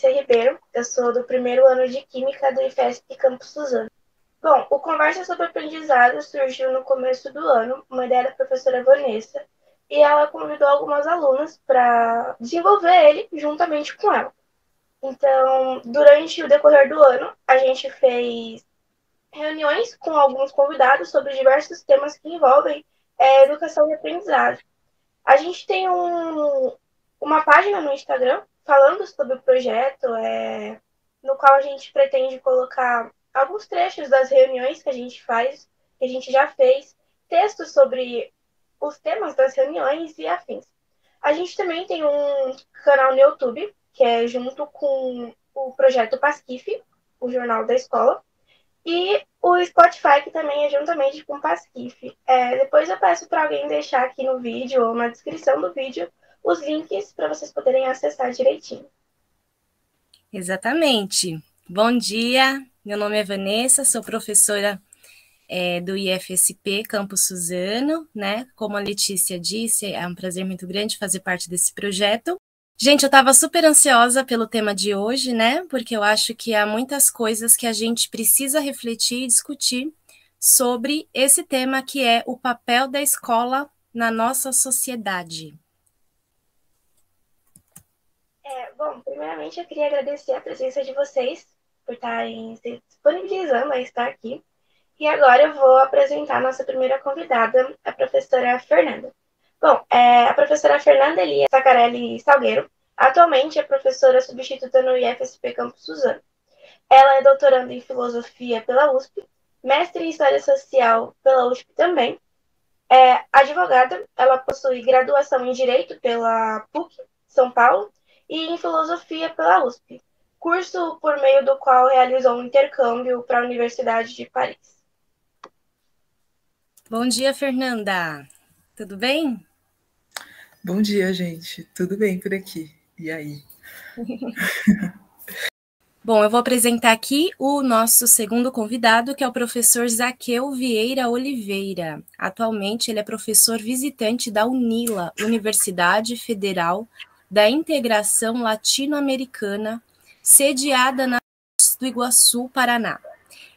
Letícia Ribeiro, eu sou do primeiro ano de Química do IFESP Campus Suzano. Bom, o Conversa sobre Aprendizado surgiu no começo do ano, uma ideia da professora Vanessa, e ela convidou algumas alunas para desenvolver ele juntamente com ela. Então, durante o decorrer do ano, a gente fez reuniões com alguns convidados sobre diversos temas que envolvem educação e aprendizagem. A gente tem uma página no Instagram falando sobre o projeto, no qual a gente pretende colocar alguns trechos das reuniões que a gente faz, que a gente já fez, textos sobre os temas das reuniões e afins. A gente também tem um canal no YouTube, que é junto com o projeto Pasquife, o jornal da escola, e o Spotify, que também é juntamente com o Pasquife. Depois eu peço para alguém deixar aqui no vídeo ou na descrição do vídeo os links para vocês poderem acessar direitinho. Exatamente. Bom dia, meu nome é Vanessa, sou professora do IFSP Campus Suzano, né? Como a Letícia disse, é um prazer muito grande fazer parte desse projeto. Gente, eu estava super ansiosa pelo tema de hoje, né? Porque eu acho que há muitas coisas que a gente precisa refletir e discutir sobre esse tema que é o papel da escola na nossa sociedade. Bom, primeiramente eu queria agradecer a presença de vocês por estarem se disponibilizando a estar aqui. E agora eu vou apresentar a nossa primeira convidada, a professora Fernanda. Bom, a professora Fernanda Elia Sacarelli Salgueiro atualmente é professora substituta no IFSP Campus Suzano. Ela é doutoranda em Filosofia pela USP, mestre em História Social pela USP também. Advogada, ela possui graduação em Direito pela PUC, São Paulo, e em Filosofia pela USP, curso por meio do qual realizou um intercâmbio para a Universidade de Paris. Bom dia, Fernanda. Tudo bem? Bom dia, gente. Tudo bem por aqui? E aí? Bom, eu vou apresentar aqui o nosso segundo convidado, que é o professor Zaqueu Vieira Oliveira. Atualmente, ele é professor visitante da UNILA, Universidade Federal da Integração Latino-Americana, sediada na do Iguaçu, Paraná.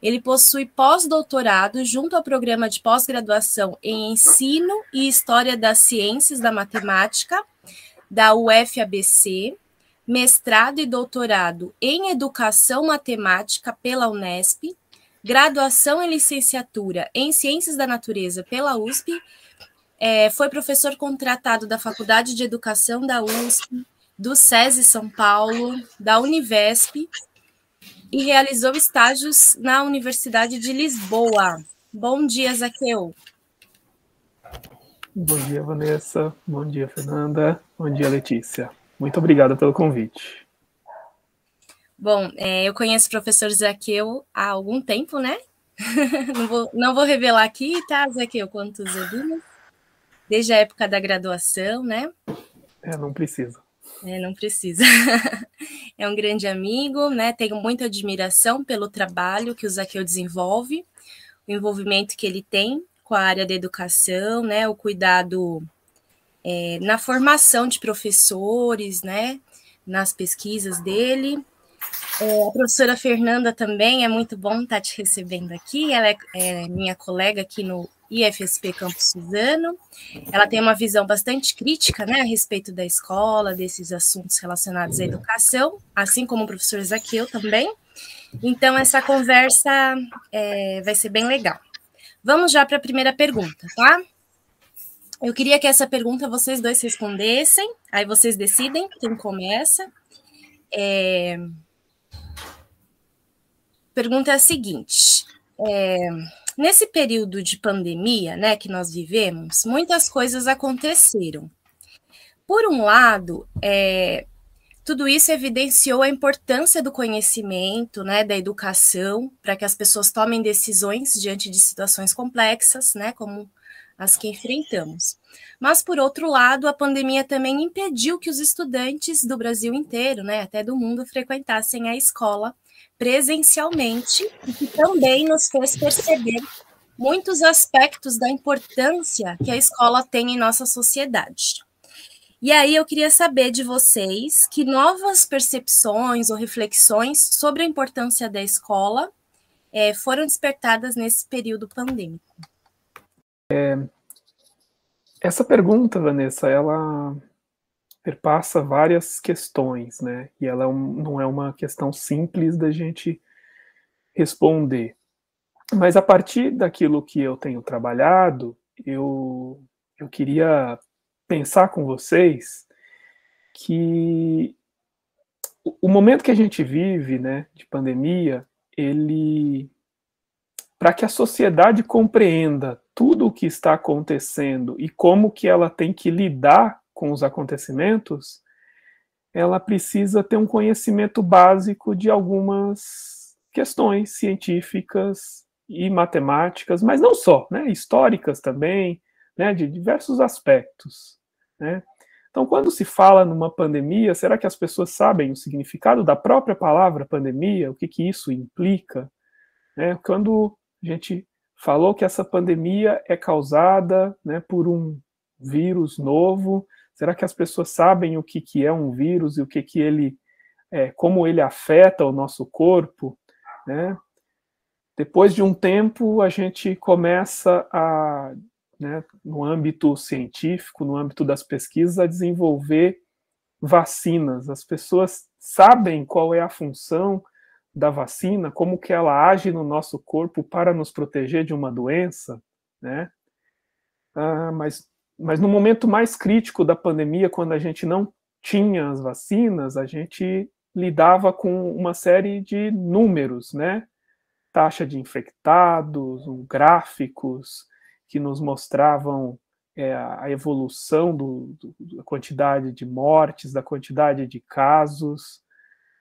Ele possui pós-doutorado junto ao programa de pós-graduação em Ensino e História das Ciências da Matemática, da UFABC, mestrado e doutorado em Educação Matemática pela Unesp, graduação e licenciatura em Ciências da Natureza pela USP, foi professor contratado da Faculdade de Educação da USP, do SESI São Paulo, da Univesp, e realizou estágios na Universidade de Lisboa. Bom dia, Zaqueu. Bom dia, Vanessa. Bom dia, Fernanda. Bom dia, Letícia. Muito obrigado pelo convite. Bom, eu conheço o professor Zaqueu há algum tempo, né? Não vou revelar aqui, tá, Zaqueu, quantos anos? Desde a época da graduação, né? Não precisa. Não precisa. É um grande amigo, né? Tenho muita admiração pelo trabalho que o Zaqueu desenvolve, o envolvimento que ele tem com a área da educação, né? O cuidado na formação de professores, né? Nas pesquisas dele. A professora Fernanda também, é muito bom estar te recebendo aqui. Ela é minha colega aqui no IFSP Campus Suzano. Ela tem uma visão bastante crítica, né, a respeito da escola, desses assuntos relacionados à educação, assim como o professor Zaqueu também. Então, essa conversa vai ser bem legal. Vamos já para a primeira pergunta, tá? Eu queria que essa pergunta vocês dois respondessem, aí vocês decidem quem começa. Pergunta é a seguinte: nesse período de pandemia, né, que nós vivemos, muitas coisas aconteceram. Por um lado, tudo isso evidenciou a importância do conhecimento, né, da educação, para que as pessoas tomem decisões diante de situações complexas, né, como as que enfrentamos. Mas, por outro lado, a pandemia também impediu que os estudantes do Brasil inteiro, né, até do mundo, frequentassem a escola presencialmente, e que também nos fez perceber muitos aspectos da importância que a escola tem em nossa sociedade. E aí eu queria saber de vocês que novas percepções ou reflexões sobre a importância da escola foram despertadas nesse período pandêmico. Essa pergunta, Vanessa, ela perpassa várias questões, né? E ela não é uma questão simples da gente responder. Mas a partir daquilo que eu tenho trabalhado, eu queria pensar com vocês que o momento que a gente vive, né, de pandemia, para que a sociedade compreenda tudo o que está acontecendo e como que ela tem que lidar com os acontecimentos, ela precisa ter um conhecimento básico de algumas questões científicas e matemáticas, mas não só, né, históricas também, né, de diversos aspectos, né. Então, quando se fala numa pandemia, será que as pessoas sabem o significado da própria palavra pandemia? O que isso implica? Né? Quando a gente falou que essa pandemia é causada, né, por um vírus novo, será que as pessoas sabem o que é um vírus e o que ele como ele afeta o nosso corpo? Né? Depois de um tempo, a gente começa a, né, no âmbito científico, no âmbito das pesquisas, a desenvolver vacinas. As pessoas sabem qual é a função da vacina, como que ela age no nosso corpo para nos proteger de uma doença, né? Mas no momento mais crítico da pandemia, quando a gente não tinha as vacinas, a gente lidava com uma série de números, né? Taxa de infectados, gráficos que nos mostravam a evolução da quantidade de mortes, da quantidade de casos.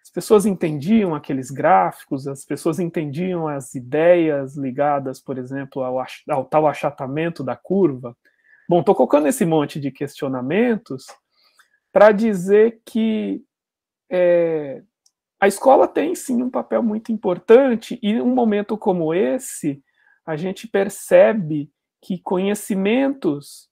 As pessoas entendiam aqueles gráficos, as pessoas entendiam as ideias ligadas, por exemplo, ao tal achatamento da curva. Bom, estou colocando esse monte de questionamentos para dizer que a escola tem, sim, um papel muito importante, e num momento como esse, a gente percebe que conhecimentos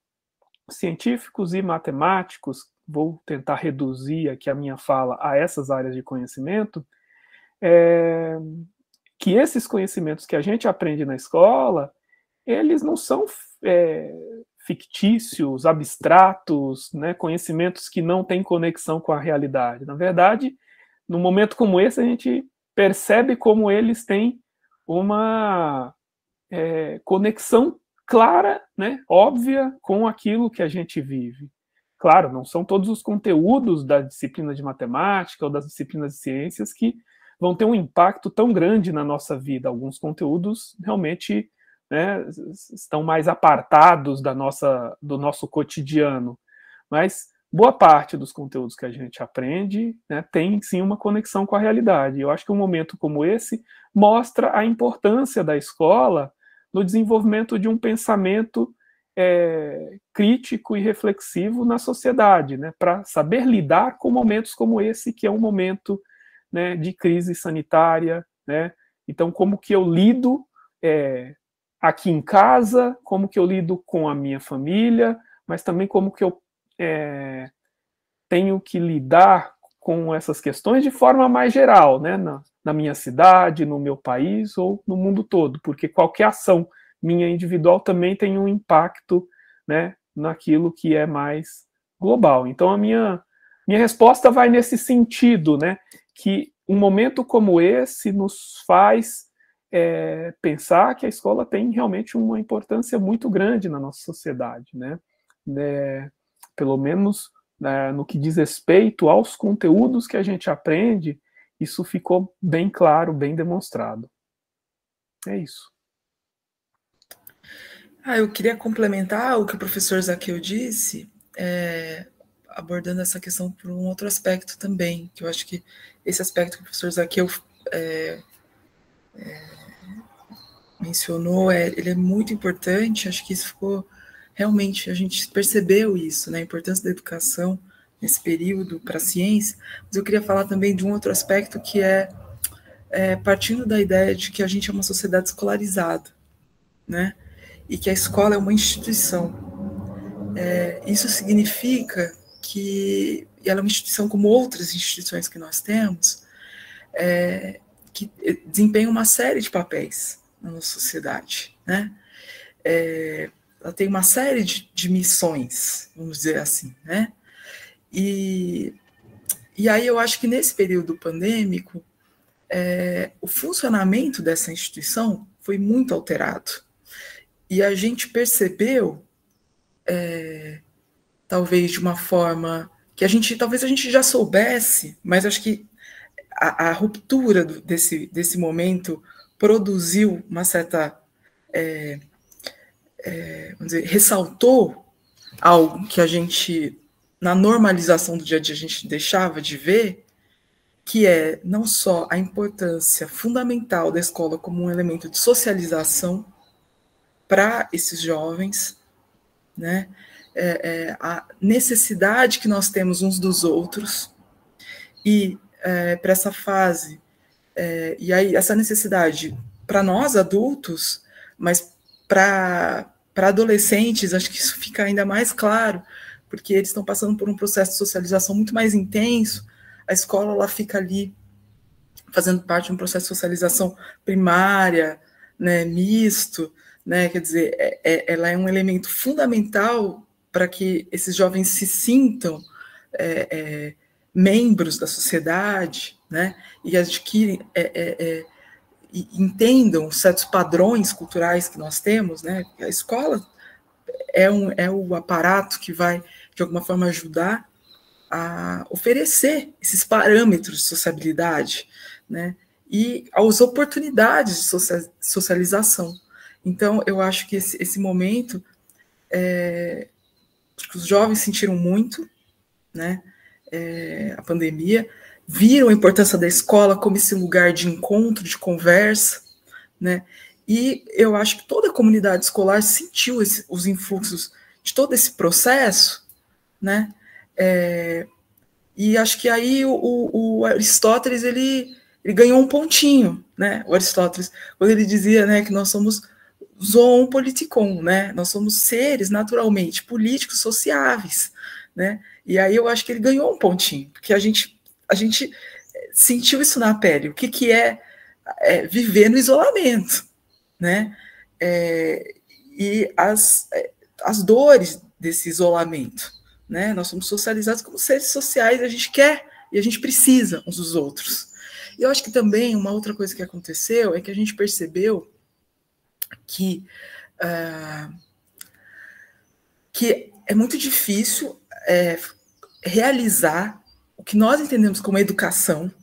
científicos e matemáticos, vou tentar reduzir aqui a minha fala a essas áreas de conhecimento, que esses conhecimentos que a gente aprende na escola, eles não são fictícios, abstratos, né, conhecimentos que não têm conexão com a realidade. Na verdade, num momento como esse, a gente percebe como eles têm uma conexão clara, né, óbvia, com aquilo que a gente vive. Claro, não são todos os conteúdos da disciplina de matemática ou das disciplinas de ciências que vão ter um impacto tão grande na nossa vida. Alguns conteúdos realmente, né, estão mais apartados do nosso cotidiano, mas boa parte dos conteúdos que a gente aprende, né, tem sim uma conexão com a realidade. Eu acho que um momento como esse mostra a importância da escola no desenvolvimento de um pensamento crítico e reflexivo na sociedade, né, para saber lidar com momentos como esse, que é um momento, né, de crise sanitária, né. Então, como que eu lido aqui em casa, como que eu lido com a minha família, mas também como que eu tenho que lidar com essas questões de forma mais geral, né, na minha cidade, no meu país ou no mundo todo, porque qualquer ação minha individual também tem um impacto, né, naquilo que é mais global. Então a minha resposta vai nesse sentido, né, que um momento como esse nos faz pensar que a escola tem realmente uma importância muito grande na nossa sociedade, né, pelo menos no que diz respeito aos conteúdos que a gente aprende, isso ficou bem claro, bem demonstrado. É isso. Eu queria complementar o que o professor Zaqueu disse, abordando essa questão por um outro aspecto também, que eu acho que esse aspecto que o professor Zaqueu mencionou, ele é muito importante. Acho que isso ficou, realmente, a gente percebeu isso, né, a importância da educação nesse período para a ciência, mas eu queria falar também de um outro aspecto que partindo da ideia de que a gente é uma sociedade escolarizada, né, e que a escola é uma instituição. Isso significa que ela é uma instituição como outras instituições que nós temos, que desempenha uma série de papéis na nossa sociedade, né? Ela tem uma série de missões, vamos dizer assim, né? E aí eu acho que nesse período pandêmico, o funcionamento dessa instituição foi muito alterado. E a gente percebeu, talvez de uma forma que talvez a gente já soubesse, mas acho que a ruptura desse momento produziu uma certa, vamos dizer, ressaltou algo que a gente, na normalização do dia a dia, a gente deixava de ver, que é não só a importância fundamental da escola como um elemento de socialização para esses jovens, né? A necessidade que nós temos uns dos outros, e para essa fase, e aí essa necessidade para nós adultos, mas para adolescentes, acho que isso fica ainda mais claro, porque eles estão passando por um processo de socialização muito mais intenso. A escola ela fica ali fazendo parte de um processo de socialização primária, né, misto, né, quer dizer, ela é um elemento fundamental para que esses jovens se sintam membros da sociedade, né, e adquirem, e entendam certos padrões culturais que nós temos, né. A escola é o aparato que vai, de alguma forma, ajudar a oferecer esses parâmetros de sociabilidade, né, e as oportunidades de socialização. Então, eu acho que esse momento, acho que os jovens sentiram muito, né, a pandemia, viram a importância da escola como esse lugar de encontro, de conversa, né, e eu acho que toda a comunidade escolar sentiu os influxos de todo esse processo, né, e acho que aí o Aristóteles, ele ganhou um pontinho, né, o Aristóteles, quando ele dizia, né, que nós somos zoon politikon, né, nós somos seres naturalmente políticos sociáveis, né, e aí eu acho que ele ganhou um pontinho, porque a gente sentiu isso na pele, o que é viver no isolamento, né, e as dores desse isolamento, né, nós somos socializados como seres sociais, a gente quer e a gente precisa uns dos outros. E eu acho que também uma outra coisa que aconteceu é que a gente percebeu que é muito difícil realizar o que nós entendemos como educação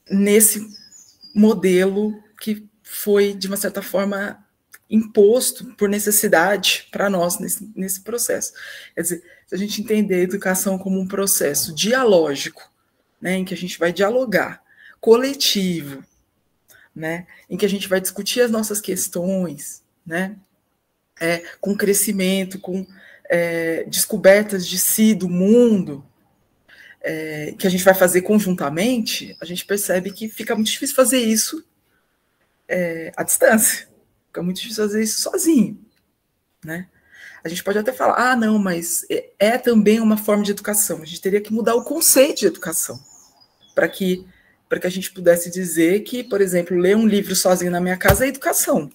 nesse modelo que foi, de uma certa forma, imposto por necessidade para nós nesse processo. Quer dizer, se a gente entender a educação como um processo dialógico, né, em que a gente vai dialogar, coletivo, né, em que a gente vai discutir as nossas questões, né, com crescimento, com descobertas de si, do mundo, que a gente vai fazer conjuntamente, a gente percebe que fica muito difícil fazer isso à distância. Fica muito difícil fazer isso sozinho, né? A gente pode até falar, não, mas é também uma forma de educação. A gente teria que mudar o conceito de educação para que a gente pudesse dizer que, por exemplo, ler um livro sozinho na minha casa é educação.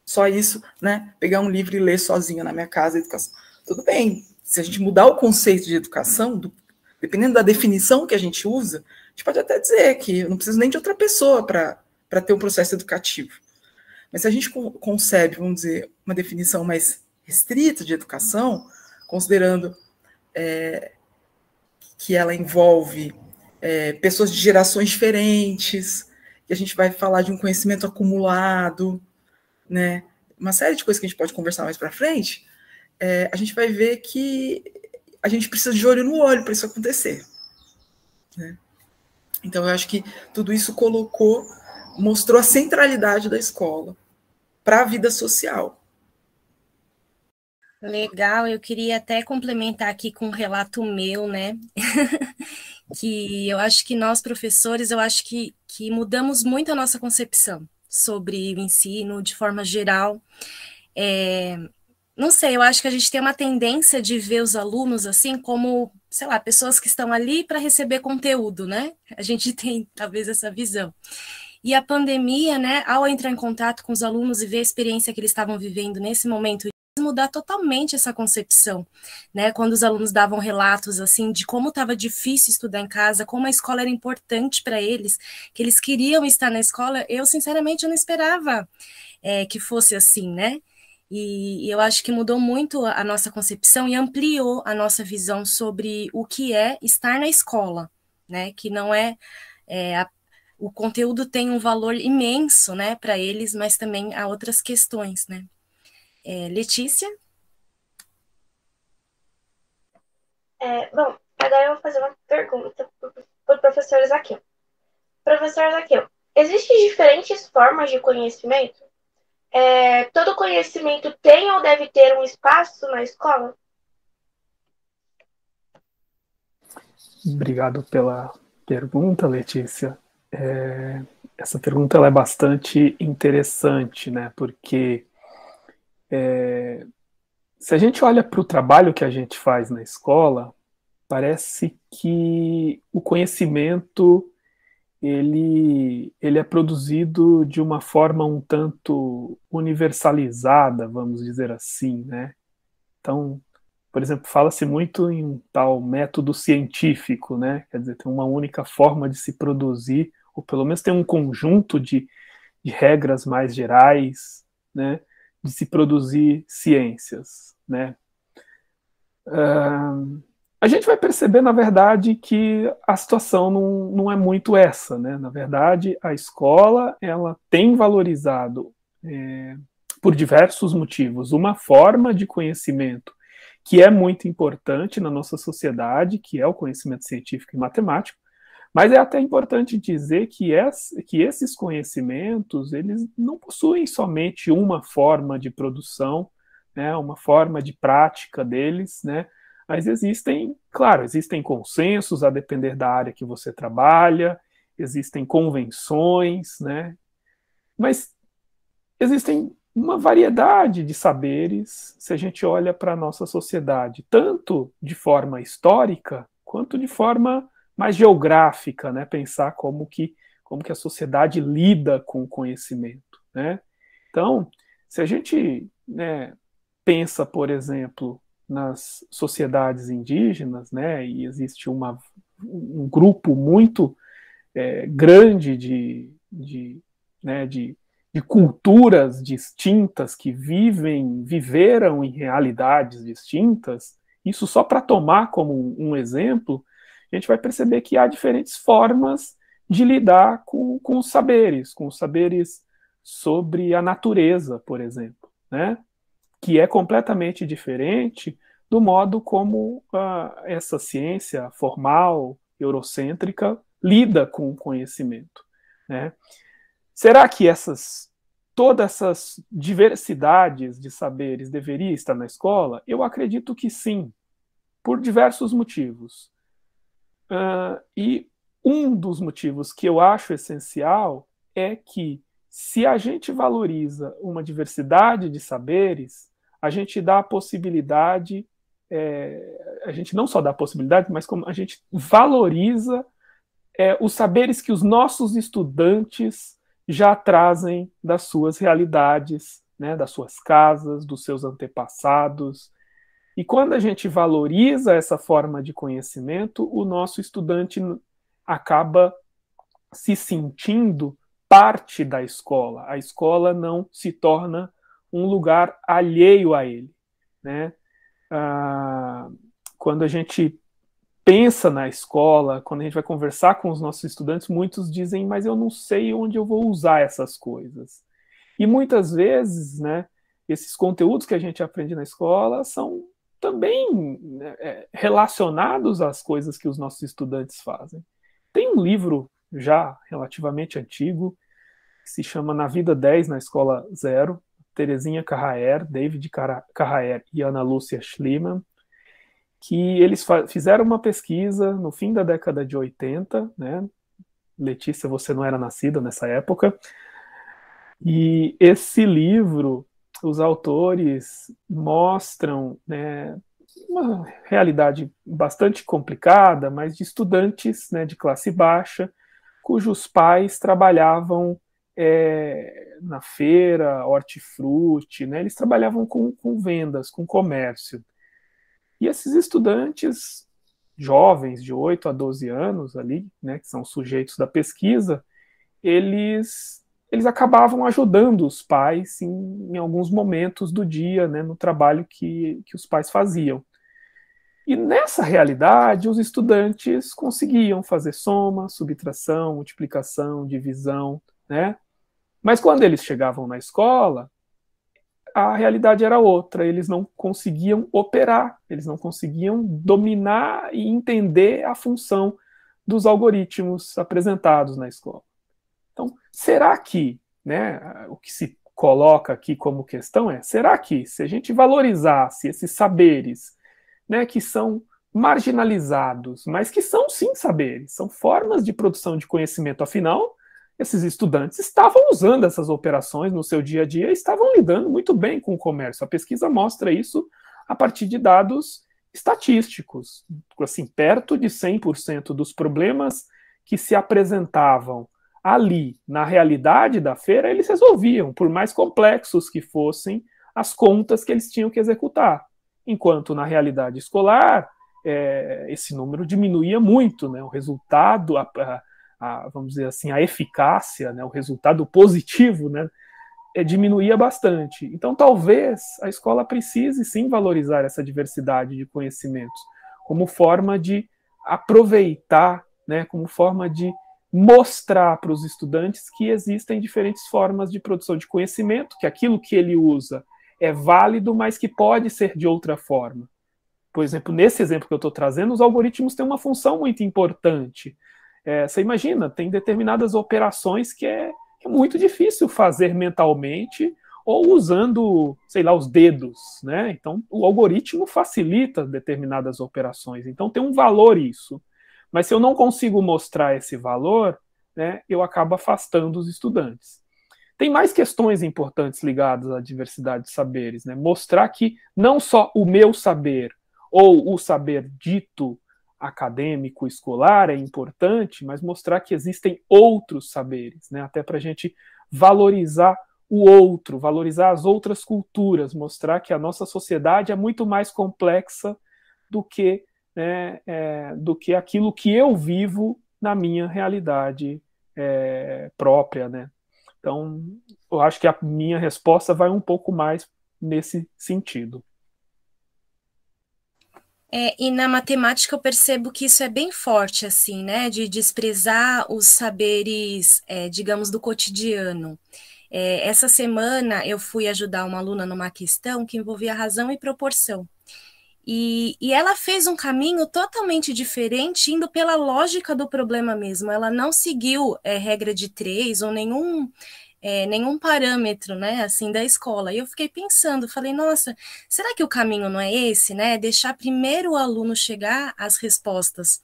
Só isso, né? Pegar um livro e ler sozinho na minha casa é educação. Tudo bem, se a gente mudar o conceito de educação, dependendo da definição que a gente usa, a gente pode até dizer que eu não preciso nem de outra pessoa para ter um processo educativo. Mas se a gente concebe, vamos dizer, uma definição mais restrita de educação, considerando que ela envolve pessoas de gerações diferentes, que a gente vai falar de um conhecimento acumulado, né, uma série de coisas que a gente pode conversar mais para frente, a gente vai ver que a gente precisa de olho no olho para isso acontecer, né? Então, eu acho que tudo isso mostrou a centralidade da escola para a vida social. Legal, eu queria até complementar aqui com um relato meu, né, que eu acho que nós, professores, eu acho que mudamos muito a nossa concepção sobre o ensino, de forma geral, não sei, eu acho que a gente tem uma tendência de ver os alunos assim como, sei lá, pessoas que estão ali para receber conteúdo, né? A gente tem talvez essa visão. E a pandemia, né, ao entrar em contato com os alunos e ver a experiência que eles estavam vivendo nesse momento, mudar totalmente essa concepção, né? Quando os alunos davam relatos assim de como estava difícil estudar em casa, como a escola era importante para eles, que eles queriam estar na escola, eu sinceramente eu não esperava que fosse assim, né? E eu acho que mudou muito a nossa concepção e ampliou a nossa visão sobre o que é estar na escola, né? Que não o conteúdo tem um valor imenso, né, para eles, mas também há outras questões, né? Letícia? Bom, agora eu vou fazer uma pergunta para o professor Zaqueu. Professor Zaqueu, existem diferentes formas de conhecimento? Todo conhecimento tem ou deve ter um espaço na escola? Obrigado pela pergunta, Letícia. Essa pergunta ela é bastante interessante, né? Porque se a gente olha para o trabalho que a gente faz na escola, parece que o conhecimento ele é produzido de uma forma um tanto universalizada, vamos dizer assim, né? Então, por exemplo, fala-se muito em um tal método científico, né? Quer dizer, tem uma única forma de se produzir, ou pelo menos tem um conjunto de regras mais gerais, né? De se produzir ciências, né? A gente vai perceber, na verdade, que a situação não é muito essa, né? Na verdade, a escola ela tem valorizado, por diversos motivos, uma forma de conhecimento que é muito importante na nossa sociedade, que é o conhecimento científico e matemático, mas é até importante dizer que esses conhecimentos eles não possuem somente uma forma de produção, né? Uma forma de prática deles, né? Mas existem consensos a depender da área que você trabalha, existem convenções, né? Mas existem uma variedade de saberes se a gente olha para a nossa sociedade, tanto de forma histórica quanto de forma mais geográfica, né? Pensar como que a sociedade lida com o conhecimento, né? Então, se a gente, né, pensa, por exemplo, nas sociedades indígenas, né, e existe um grupo muito grande né, de culturas distintas que viveram em realidades distintas, isso só para tomar como um exemplo, a gente vai perceber que há diferentes formas de lidar com os saberes sobre a natureza, por exemplo, né? Que é completamente diferente do modo como essa ciência formal, eurocêntrica, lida com o conhecimento, né? Será que todas essas diversidades de saberes deveria estar na escola? Eu acredito que sim, por diversos motivos. E um dos motivos que eu acho essencial é que, se a gente valoriza uma diversidade de saberes, a gente dá a possibilidade, a gente não só dá a possibilidade, mas como a gente valoriza os saberes que os nossos estudantes já trazem das suas realidades, né, das suas casas, dos seus antepassados. E quando a gente valoriza essa forma de conhecimento, o nosso estudante acaba se sentindo parte da escola. A escola não se torna um lugar alheio a ele, né? Quando a gente pensa na escola, quando a gente vai conversar com os nossos estudantes, muitos dizem, mas eu não sei onde eu vou usar essas coisas. E muitas vezes, né, esses conteúdos que a gente aprende na escola são também relacionados às coisas que os nossos estudantes fazem. Tem um livro já relativamente antigo, que se chama Na Vida 10, na Escola Zero, Terezinha Carraer, David Carraer e Ana Lúcia Schliemann, que eles fizeram uma pesquisa no fim da década de 80, né? Letícia, você não era nascida nessa época, e esse livro os autores mostram, né, uma realidade bastante complicada, mas de estudantes, né, de classe baixa, cujos pais trabalhavam na feira, hortifruti, né, eles trabalhavam com vendas, com comércio. E esses estudantes jovens, de 8 a 12 anos ali, né, que são sujeitos da pesquisa, eles acabavam ajudando os pais em alguns momentos do dia, né, no trabalho que os pais faziam. E nessa realidade, os estudantes conseguiam fazer soma, subtração, multiplicação, divisão, né? Mas quando eles chegavam na escola, a realidade era outra, eles não conseguiam operar, eles não conseguiam dominar e entender a função dos algoritmos apresentados na escola. Então, será que, né, o que se coloca aqui como questão é, será que se a gente valorizasse esses saberes, né, que são marginalizados, mas que são sim saberes, são formas de produção de conhecimento, afinal, esses estudantes estavam usando essas operações no seu dia a dia e estavam lidando muito bem com o comércio. A pesquisa mostra isso a partir de dados estatísticos, assim, perto de 100% dos problemas que se apresentavam ali, na realidade da feira, eles resolviam, por mais complexos que fossem as contas que eles tinham que executar. Enquanto na realidade escolar, esse número diminuía muito, né? O resultado, vamos dizer assim, a eficácia, né? O resultado positivo, né? Diminuía bastante. Então, talvez a escola precise sim valorizar essa diversidade de conhecimentos como forma de aproveitar, né? Como forma de mostrar para os estudantes que existem diferentes formas de produção de conhecimento, que aquilo que ele usa é válido, mas que pode ser de outra forma. Por exemplo, nesse exemplo que eu estou trazendo, os algoritmos têm uma função muito importante. Você imagina, tem determinadas operações que é muito difícil fazer mentalmente ou usando, sei lá, os dedos, né? Então, o algoritmo facilita determinadas operações. Então, tem um valor isso. Mas se eu não consigo mostrar esse valor, né, eu acabo afastando os estudantes. Tem mais questões importantes ligadas à diversidade de saberes, né? Mostrar que não só o meu saber ou o saber dito acadêmico, escolar é importante, mas mostrar que existem outros saberes, né? Até para a gente valorizar o outro, valorizar as outras culturas, mostrar que a nossa sociedade é muito mais complexa do que, né, do que aquilo que eu vivo na minha realidade própria, né? Então, eu acho que a minha resposta vai um pouco mais nesse sentido. E na matemática eu percebo que isso é bem forte, assim, né? De desprezar os saberes, digamos, do cotidiano. Essa semana eu fui ajudar uma aluna numa questão que envolvia razão e proporção. E ela fez um caminho totalmente diferente, indo pela lógica do problema mesmo. Ela não seguiu regra de 3 ou nenhum parâmetro, né, assim, da escola. E eu fiquei pensando, falei, nossa, será que o caminho não é esse, né? Deixar primeiro o aluno chegar às respostas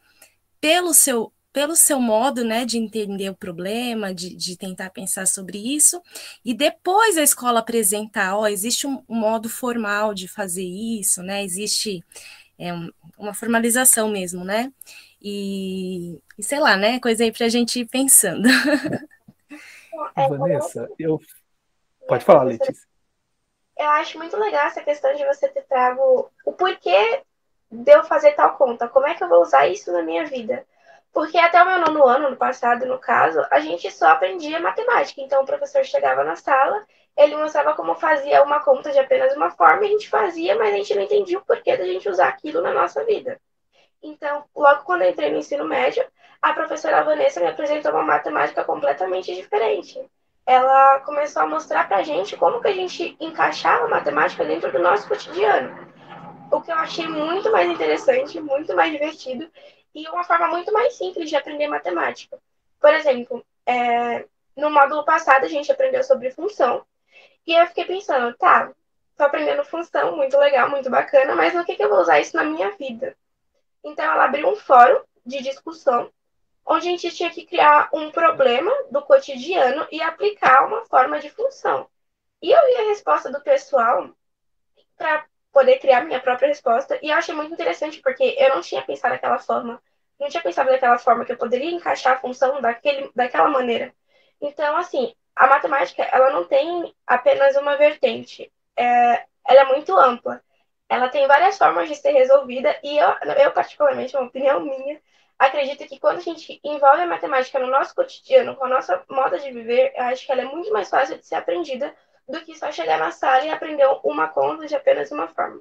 pelo seu modo, né, de entender o problema, de tentar pensar sobre isso, e depois a escola apresentar, existe um modo formal de fazer isso, né, existe uma formalização mesmo, né, e sei lá, né, coisa aí para a gente ir pensando. Vanessa, pode falar, Letícia. Eu acho muito legal essa questão de você ter trago o porquê de eu fazer tal conta, como é que eu vou usar isso na minha vida. Porque até o meu 9º ano, no passado, no caso, a gente só aprendia matemática. Então, o professor chegava na sala, ele mostrava como fazia uma conta de apenas uma forma, e a gente fazia, mas a gente não entendia o porquê da gente usar aquilo na nossa vida. Então, logo quando eu entrei no ensino médio, a professora Vanessa me apresentou uma matemática completamente diferente. Ela começou a mostrar pra gente como que a gente encaixava a matemática dentro do nosso cotidiano. O que eu achei muito mais interessante, muito mais divertido, e uma forma muito mais simples de aprender matemática. Por exemplo, no módulo passado a gente aprendeu sobre função, e eu fiquei pensando, tá, tô aprendendo função, muito legal, muito bacana, mas no que eu vou usar isso na minha vida? Então ela abriu um fórum de discussão, onde a gente tinha que criar um problema do cotidiano e aplicar uma forma de função. E eu li a resposta do pessoal para poder criar minha própria resposta, e eu achei muito interessante, porque eu não tinha pensado daquela forma. Não tinha pensado daquela forma que eu poderia encaixar a função daquela maneira. Então, assim, a matemática, ela não tem apenas uma vertente. Ela é muito ampla. Ela tem várias formas de ser resolvida, e eu particularmente, uma opinião minha, acredito que quando a gente envolve a matemática no nosso cotidiano, com a nossa moda de viver, eu acho que ela é muito mais fácil de ser aprendida do que só chegar na sala e aprender uma conta de apenas uma forma.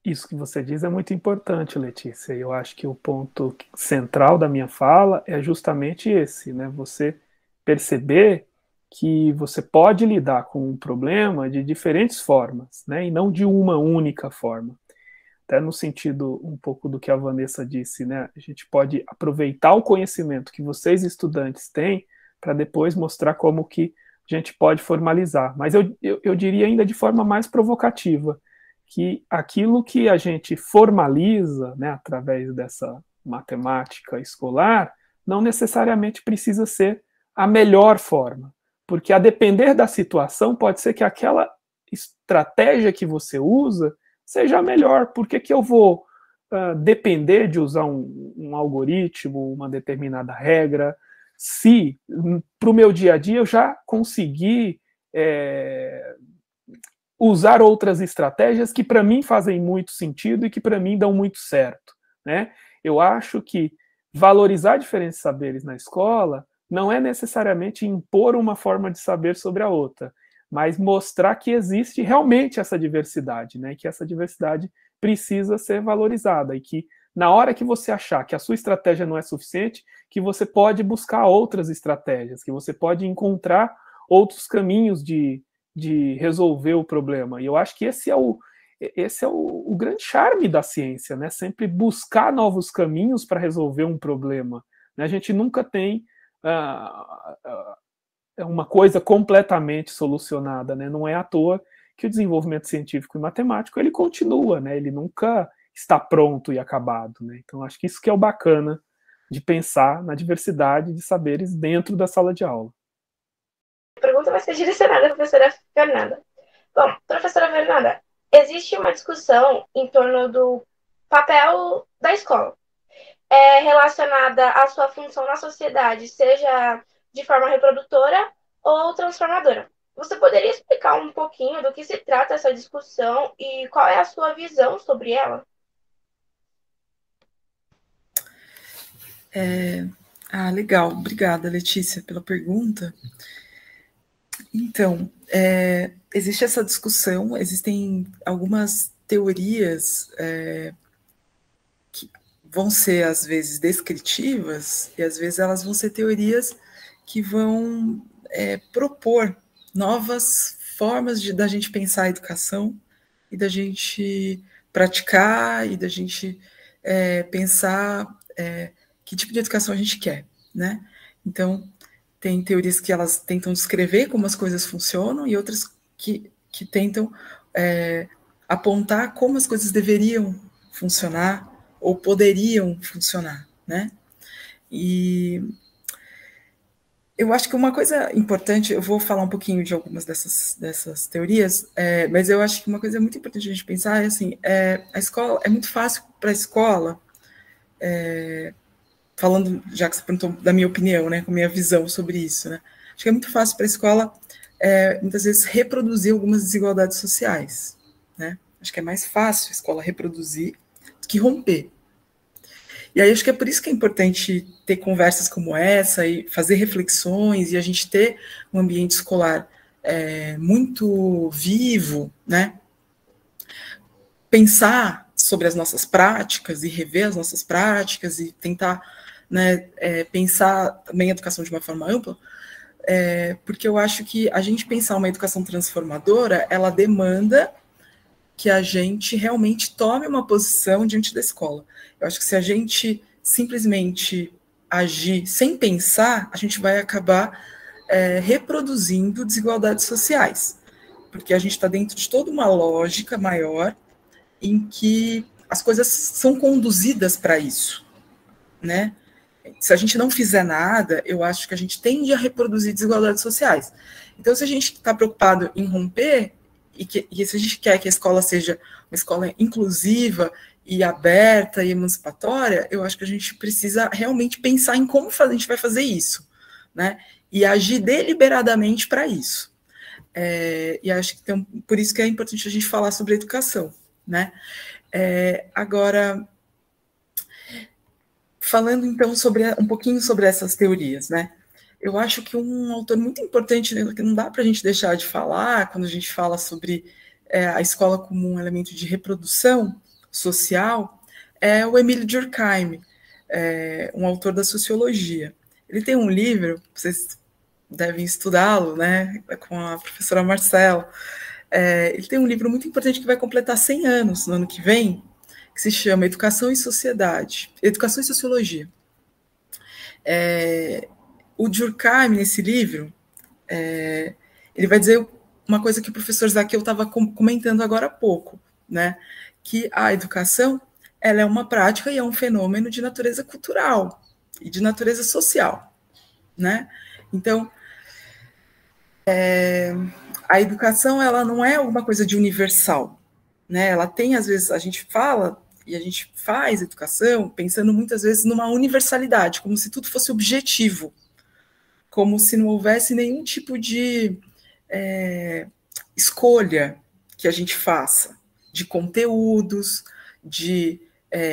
Isso que você diz é muito importante, Letícia. Eu acho que o ponto central da minha fala é justamente esse, né? Você perceber que você pode lidar com um problema de diferentes formas, né? E não de uma única forma. Até no sentido um pouco do que a Vanessa disse, né? A gente pode aproveitar o conhecimento que vocês estudantes têm para depois mostrar como que a gente pode formalizar. Mas eu diria ainda de forma mais provocativa, que aquilo que a gente formaliza, né, através dessa matemática escolar, não necessariamente precisa ser a melhor forma, porque a depender da situação, pode ser que aquela estratégia que você usa seja a melhor. Por que eu vou depender de usar um algoritmo, uma determinada regra, se para o meu dia a dia eu já consegui usar outras estratégias que para mim fazem muito sentido e que para mim dão muito certo, né? Eu acho que valorizar diferentes saberes na escola não é necessariamente impor uma forma de saber sobre a outra, mas mostrar que existe realmente essa diversidade, né? Que essa diversidade precisa ser valorizada e que na hora que você achar que a sua estratégia não é suficiente, que você pode buscar outras estratégias, que você pode encontrar outros caminhos de resolver o problema. E eu acho que esse é o grande charme da ciência, né? Sempre buscar novos caminhos para resolver um problema. Né? A gente nunca tem uma coisa completamente solucionada, né? Não é à toa que o desenvolvimento científico e matemático ele continua, né? Ele nunca está pronto e acabado, né? Então acho que isso que é o bacana de pensar na diversidade de saberes dentro da sala de aula. A pergunta vai ser direcionada à professora Fernanda. Bom, professora Fernanda, existe uma discussão em torno do papel da escola relacionada à sua função na sociedade, seja de forma reprodutora ou transformadora. Você poderia explicar um pouquinho do que se trata essa discussão e qual é a sua visão sobre ela? Legal. Obrigada, Letícia, pela pergunta. Então, existe essa discussão, existem algumas teorias que vão ser, às vezes, descritivas, e às vezes elas vão ser teorias que vão propor novas formas da gente pensar a educação e da gente praticar e da gente pensar que tipo de educação a gente quer, né? Então, tem teorias que elas tentam descrever como as coisas funcionam e outras que tentam apontar como as coisas deveriam funcionar ou poderiam funcionar, né? E eu acho que uma coisa importante, eu vou falar um pouquinho de algumas dessas teorias, mas eu acho que uma coisa muito importante a gente pensar é assim, a escola, é muito fácil para a escola, falando, já que você perguntou da minha opinião, né, com a minha visão sobre isso, né, acho que é muito fácil para a escola, muitas vezes, reproduzir algumas desigualdades sociais, né, acho que é mais fácil a escola reproduzir do que romper. E aí acho que é por isso que é importante ter conversas como essa e fazer reflexões e a gente ter um ambiente escolar muito vivo, né? Pensar sobre as nossas práticas e rever as nossas práticas e tentar, né, pensar também a educação de uma forma ampla, porque eu acho que a gente pensar uma educação transformadora, ela demanda que a gente realmente tome uma posição diante da escola. Eu acho que se a gente simplesmente agir sem pensar, a gente vai acabar reproduzindo desigualdades sociais, porque a gente está dentro de toda uma lógica maior em que as coisas são conduzidas para isso, né? se a gente não fizer nada, eu acho que a gente tende a reproduzir desigualdades sociais. Então, se a gente está preocupado em romper, e se a gente quer que a escola seja uma escola inclusiva e aberta e emancipatória, eu acho que a gente precisa realmente pensar em como a gente vai fazer isso, né? E agir deliberadamente para isso. E acho que por isso que é importante a gente falar sobre educação, né? Agora, falando então um pouquinho sobre essas teorias, né? Eu acho que um autor muito importante, né, que não dá para a gente deixar de falar quando a gente fala sobre a escola como um elemento de reprodução social, é o Emile Durkheim, um autor da sociologia. Ele tem um livro, vocês devem estudá-lo, né, com a professora Marcela. Ele tem um livro muito importante que vai completar 100 anos no ano que vem, que se chama Educação e Sociedade, Educação e Sociologia. O Durkheim, nesse livro, ele vai dizer uma coisa que o professor Zaqueu estava comentando agora há pouco, né, que a educação ela é uma prática e é um fenômeno de natureza cultural e de natureza social, né? Então, a educação ela não é alguma coisa de universal, né? Ela tem, às vezes, a gente fala e a gente faz educação pensando muitas vezes numa universalidade, como se tudo fosse objetivo, como se não houvesse nenhum tipo de escolha que a gente faça, de conteúdos, de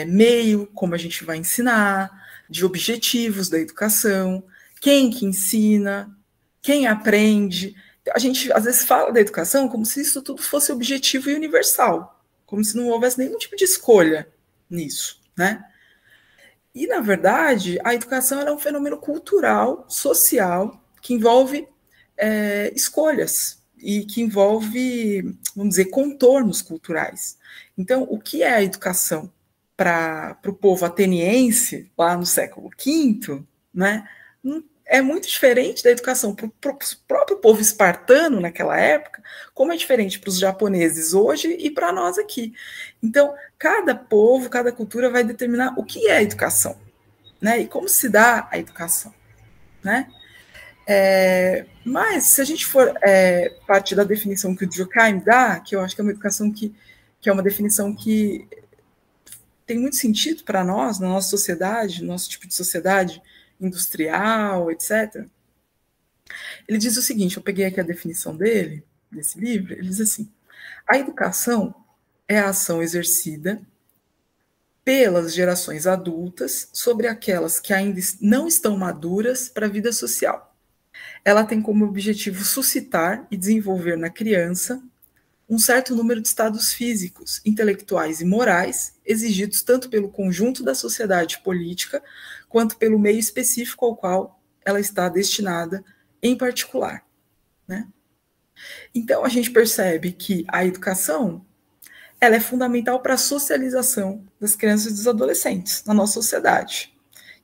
meio, como a gente vai ensinar, de objetivos da educação, quem que ensina, quem aprende. A gente, às vezes, fala da educação como se isso tudo fosse objetivo e universal, como se não houvesse nenhum tipo de escolha nisso, né? E, na verdade, a educação é um fenômeno cultural, social, que envolve escolhas e que envolve, vamos dizer, contornos culturais. Então, o que é a educação para o povo ateniense, lá no século V, né, é muito diferente da educação para o próprio povo espartano naquela época, como é diferente para os japoneses hoje e para nós aqui. Então, cada povo, cada cultura vai determinar o que é a educação, né, e como se dá a educação, né? Mas, se a gente for partir da definição que o Durkheim dá, que eu acho que é uma educação que é uma definição que tem muito sentido para nós, na nossa sociedade, no nosso tipo de sociedade industrial, etc. Ele diz o seguinte, eu peguei aqui a definição dele, desse livro, ele diz assim, a educação é a ação exercida pelas gerações adultas sobre aquelas que ainda não estão maduras para a vida social. Ela tem como objetivo suscitar e desenvolver na criança um certo número de estados físicos, intelectuais e morais exigidos tanto pelo conjunto da sociedade política quanto pelo meio específico ao qual ela está destinada em particular, né? Então, a gente percebe que a educação ela é fundamental para a socialização das crianças e dos adolescentes na nossa sociedade.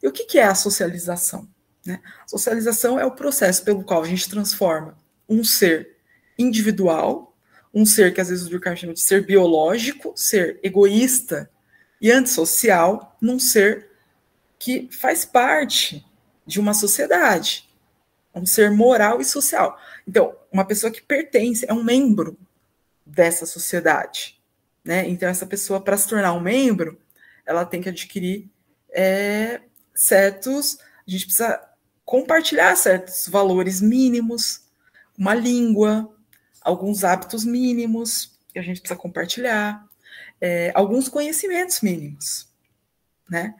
E o que é a socialização? Né? A socialização é o processo pelo qual a gente transforma um ser individual, um ser que às vezes o Durkheim chama de ser biológico, ser egoísta e antissocial, num ser que faz parte de uma sociedade, um ser moral e social. Então, uma pessoa que pertence, é um membro dessa sociedade, né? Então, essa pessoa, para se tornar um membro, ela tem que adquirir a gente precisa compartilhar certos valores mínimos, uma língua, alguns hábitos mínimos que a gente precisa compartilhar, alguns conhecimentos mínimos, né?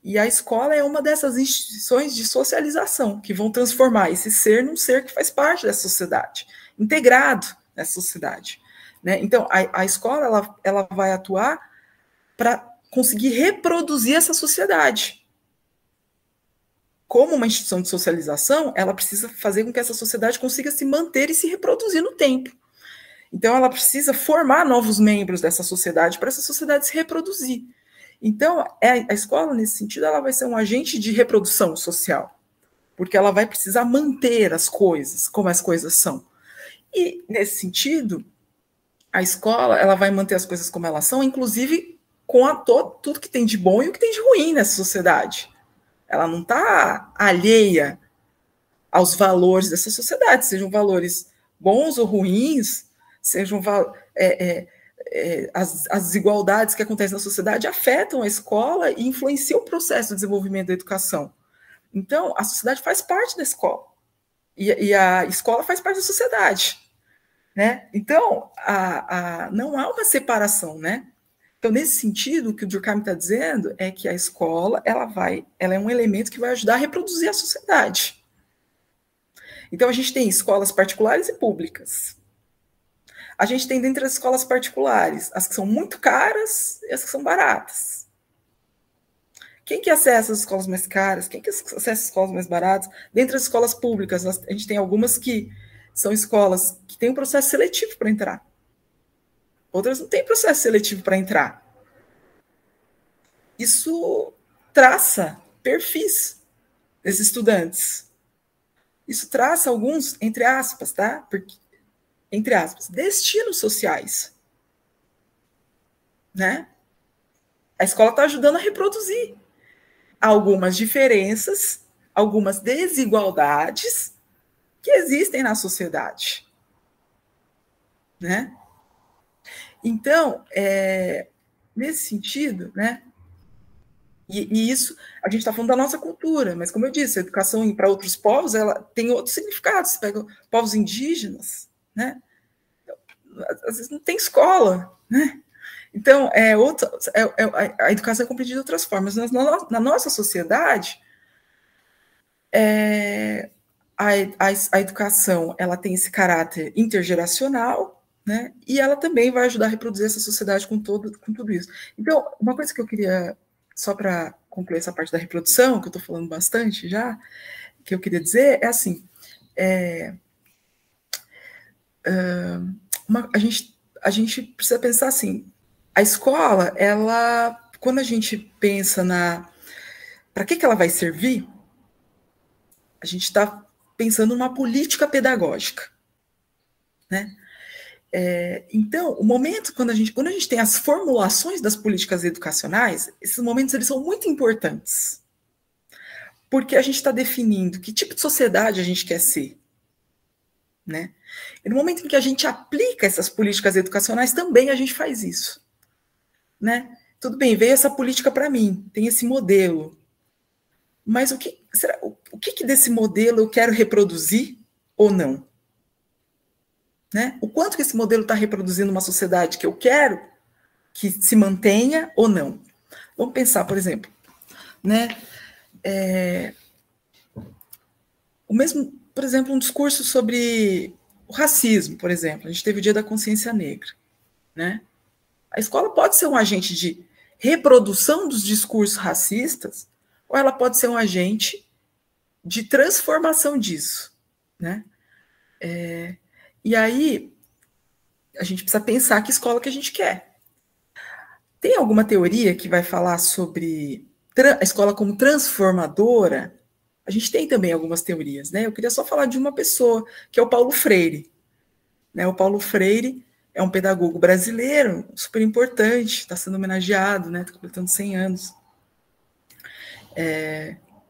E a escola é uma dessas instituições de socialização que vão transformar esse ser num ser que faz parte dessa sociedade, integrado nessa sociedade, né? Então, a escola ela vai atuar para conseguir reproduzir essa sociedade. Como uma instituição de socialização, ela precisa fazer com que essa sociedade consiga se manter e se reproduzir no tempo. Então, ela precisa formar novos membros dessa sociedade para essa sociedade se reproduzir. Então, a escola, nesse sentido, ela vai ser um agente de reprodução social, porque ela vai precisar manter as coisas como as coisas são. E, nesse sentido, a escola ela vai manter as coisas como elas são, inclusive com tudo que tem de bom e o que tem de ruim nessa sociedade, ela não está alheia aos valores dessa sociedade, sejam valores bons ou ruins, sejam as desigualdades que acontecem na sociedade afetam a escola e influenciam o processo de desenvolvimento da educação. Então, a sociedade faz parte da escola, e a escola faz parte da sociedade, né? Então, não há uma separação, né? Então, nesse sentido, o que o Durkheim está dizendo é que a escola ela é um elemento que vai ajudar a reproduzir a sociedade. Então, a gente tem escolas particulares e públicas. A gente tem dentro das escolas particulares as que são muito caras e as que são baratas. Quem que acessa as escolas mais caras? Quem que acessa as escolas mais baratas? Dentro das escolas públicas, a gente tem algumas que são escolas que têm um processo seletivo para entrar. Outras não têm processo seletivo para entrar. Isso traça perfis desses estudantes. Isso traça alguns, entre aspas, tá? Entre aspas, destinos sociais. Né? A escola está ajudando a reproduzir algumas diferenças, algumas desigualdades que existem na sociedade. Né? Então, nesse sentido, né? E isso, a gente está falando da nossa cultura, mas como eu disse, a educação para outros povos, ela tem outros significados. Você pega povos indígenas, né? Às vezes não tem escola, né? Então, a educação é compreendida de outras formas. Na nossa sociedade, a educação ela tem esse caráter intergeracional, né? E ela também vai ajudar a reproduzir essa sociedade com tudo isso. Então, uma coisa que eu queria, só para concluir essa parte da reprodução, que eu estou falando bastante já, que eu queria dizer é assim, a gente precisa pensar assim, a escola, quando a gente pensa para que ela vai servir, a gente está pensando numa política pedagógica, né? Então, o momento quando a gente tem as formulações das políticas educacionais, esses momentos eles são muito importantes, porque a gente está definindo que tipo de sociedade a gente quer ser, né? E no momento em que a gente aplica essas políticas educacionais, também a gente faz isso, né? Tudo bem, veio essa política para mim, tem esse modelo, mas o que desse modelo eu quero reproduzir ou não? Né? O quanto que esse modelo está reproduzindo uma sociedade que eu quero que se mantenha ou não. Vamos pensar, por exemplo, né? Por exemplo, um discurso sobre o racismo, por exemplo. A gente teve o Dia da Consciência Negra, né? A escola pode ser um agente de reprodução dos discursos racistas, ou ela pode ser um agente de transformação disso, né? E aí, a gente precisa pensar que escola que a gente quer. Tem alguma teoria que vai falar sobre a escola como transformadora? A gente tem também algumas teorias, né? Eu queria só falar de uma pessoa, que é o Paulo Freire. Né? O Paulo Freire é um pedagogo brasileiro, super importante, está sendo homenageado, né? Está completando 100 anos.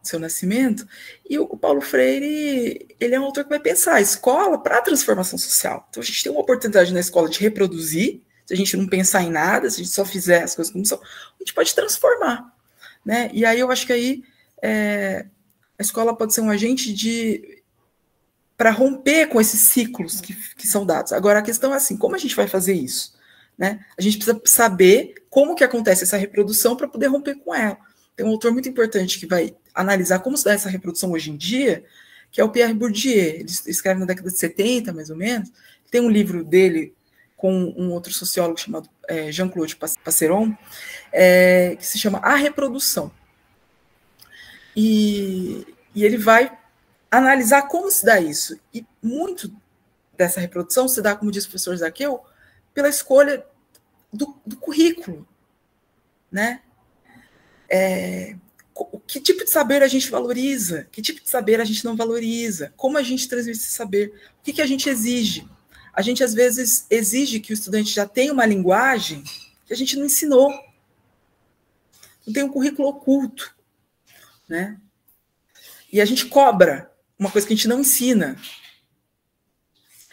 Seu nascimento, e o Paulo Freire, ele é um autor que vai pensar a escola para a transformação social. Então, a gente tem uma oportunidade na escola de reproduzir, se a gente não pensar em nada, se a gente só fizer as coisas como são, a gente pode transformar, né? E aí eu acho que aí a escola pode ser um agente para romper com esses ciclos que são dados. Agora, a questão é assim, como a gente vai fazer isso? Né? A gente precisa saber como que acontece essa reprodução para poder romper com ela. Tem um autor muito importante que vai analisar como se dá essa reprodução hoje em dia, que é o Pierre Bourdieu. Ele escreve na década de 70, mais ou menos. Tem um livro dele com um outro sociólogo chamado Jean-Claude Passeron, que se chama A Reprodução. E ele vai analisar como se dá isso. E muito dessa reprodução se dá, como diz o professor Zaqueu, pela escolha do currículo, né? Que tipo de saber a gente valoriza, que tipo de saber a gente não valoriza, como a gente transmite esse saber, o que a gente exige. A gente, às vezes, exige que o estudante já tenha uma linguagem que a gente não ensinou. Não tem um currículo oculto, né? E a gente cobra uma coisa que a gente não ensina.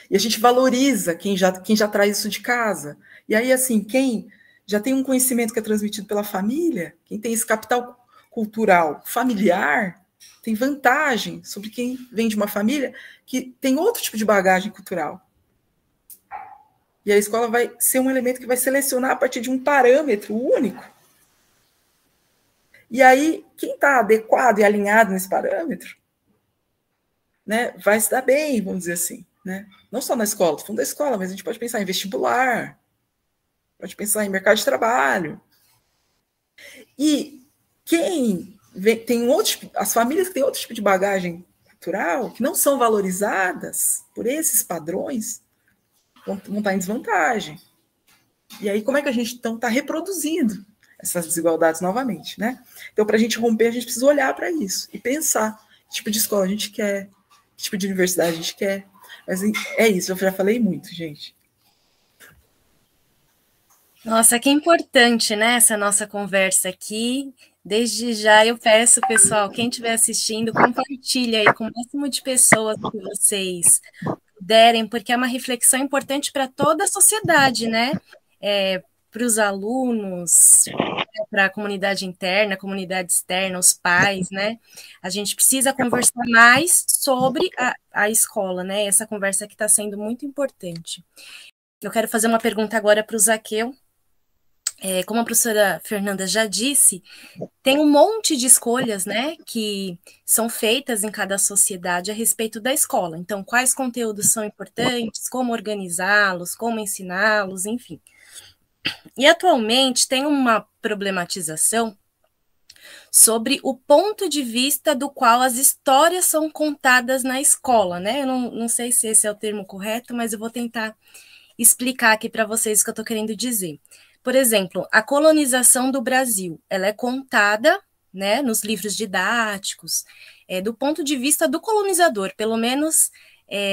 E a gente valoriza quem já traz isso de casa. E aí, assim, quem já tem um conhecimento que é transmitido pela família, quem tem esse capital cultural familiar, tem vantagem sobre quem vem de uma família que tem outro tipo de bagagem cultural. E a escola vai ser um elemento que vai selecionar a partir de um parâmetro único. E aí, quem está adequado e alinhado nesse parâmetro, né, vai se dar bem, vamos dizer assim. Né? Não só na escola, estou falando da escola, mas a gente pode pensar em vestibular, pode pensar em mercado de trabalho. E quem tem as famílias que têm outro tipo de bagagem cultural, que não são valorizadas por esses padrões, vão estar em desvantagem. E aí, como é que a gente, então, está reproduzindo essas desigualdades novamente, né? Então, para a gente romper, a gente precisa olhar para isso e pensar que tipo de escola a gente quer, que tipo de universidade a gente quer. Mas é isso, eu já falei muito, gente. Nossa, que importante, né, essa nossa conversa aqui. Desde já eu peço, pessoal, quem estiver assistindo, compartilha aí com o máximo de pessoas que vocês puderem, porque é uma reflexão importante para toda a sociedade, né? Para os alunos, para a comunidade interna, comunidade externa, os pais, né? A gente precisa conversar mais sobre a escola, né? Essa conversa que está sendo muito importante. Eu quero fazer uma pergunta agora para o Zaqueu. Como a professora Fernanda já disse, tem um monte de escolhas, né, que são feitas em cada sociedade a respeito da escola. Então, quais conteúdos são importantes, como organizá-los, como ensiná-los, enfim. E atualmente tem uma problematização sobre o ponto de vista do qual as histórias são contadas na escola, né? Eu não sei se esse é o termo correto, mas eu vou tentar explicar aqui para vocês o que eu estou querendo dizer. Por exemplo, a colonização do Brasil, ela é contada, né, nos livros didáticos, do ponto de vista do colonizador, pelo menos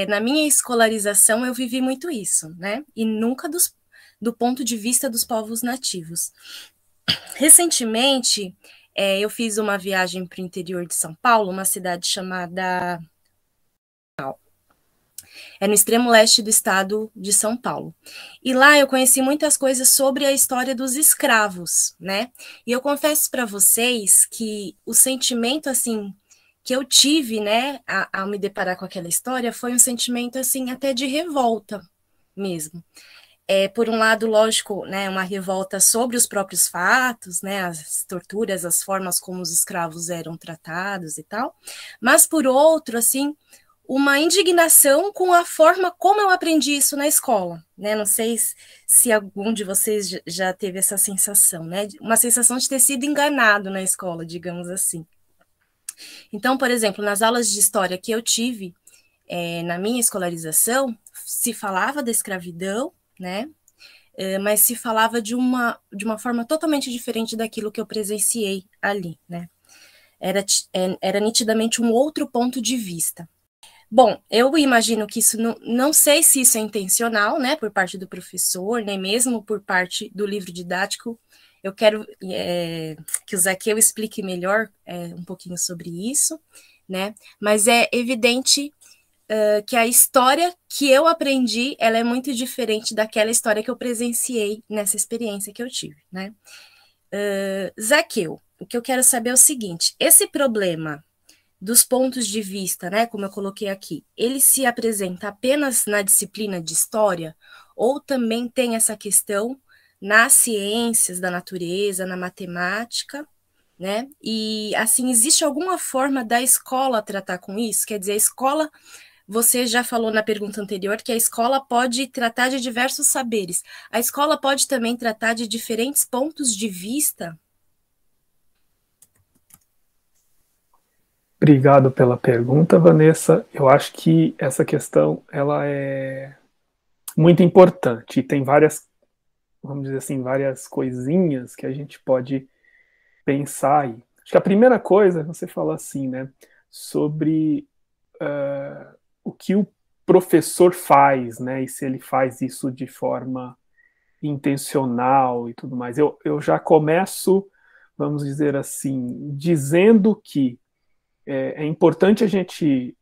na minha escolarização eu vivi muito isso, né, e nunca do ponto de vista dos povos nativos. Recentemente, eu fiz uma viagem para o interior de São Paulo, uma cidade chamada... É no extremo leste do estado de São Paulo. E lá eu conheci muitas coisas sobre a história dos escravos, né? E eu confesso para vocês que o sentimento, assim, que eu tive, né, ao me deparar com aquela história, foi um sentimento, assim, até de revolta mesmo. Por um lado, lógico, né, uma revolta sobre os próprios fatos, né, as torturas, as formas como os escravos eram tratados e tal, mas por outro, assim, uma indignação com a forma como eu aprendi isso na escola, né? Não sei se algum de vocês já teve essa sensação, né? Uma sensação de ter sido enganado na escola, digamos assim. Então, por exemplo, nas aulas de história que eu tive, na minha escolarização, se falava da escravidão, né? Mas se falava de uma forma totalmente diferente daquilo que eu presenciei ali, né? Era nitidamente um outro ponto de vista. Bom, eu imagino que isso não sei se isso é intencional, né, por parte do professor, nem mesmo por parte do livro didático. Eu quero que o Zaqueu explique melhor um pouquinho sobre isso, né? Mas é evidente que a história que eu aprendi, ela é muito diferente daquela história que eu presenciei nessa experiência que eu tive, né? Zaqueu, o que eu quero saber é o seguinte: esse problema dos pontos de vista, né, como eu coloquei aqui, ele se apresenta apenas na disciplina de história ou também tem essa questão nas ciências da natureza, na matemática, né? E assim, existe alguma forma da escola tratar com isso? Quer dizer, a escola, você já falou na pergunta anterior que a escola pode tratar de diversos saberes. A escola pode também tratar de diferentes pontos de vista? Obrigado pela pergunta, Vanessa. Eu acho que essa questão ela é muito importante e tem várias, vamos dizer assim, várias coisinhas que a gente pode pensar aí. Acho que a primeira coisa, você fala assim, né, sobre o que o professor faz, né, e se ele faz isso de forma intencional e tudo mais. Eu já começo, vamos dizer assim, dizendo que é importante a gente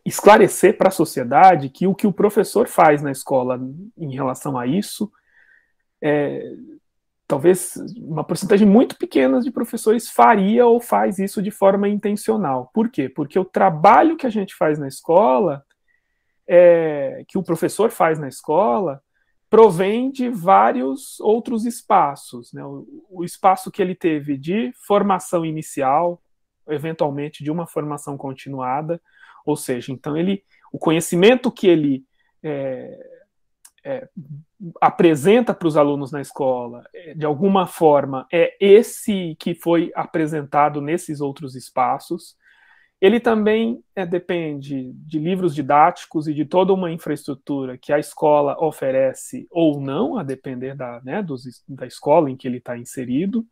esclarecer para a sociedade que o professor faz na escola em relação a isso, talvez uma porcentagem muito pequena de professores faria ou faz isso de forma intencional. Por quê? Porque o trabalho que a gente faz na escola, que o professor faz na escola, provém de vários outros espaços, né? O espaço que ele teve de formação inicial, eventualmente de uma formação continuada, ou seja, então o conhecimento que ele apresenta para os alunos na escola, de alguma forma, é esse que foi apresentado nesses outros espaços. Ele também depende de livros didáticos e de toda uma infraestrutura que a escola oferece ou não, a depender da escola em que ele está inserido,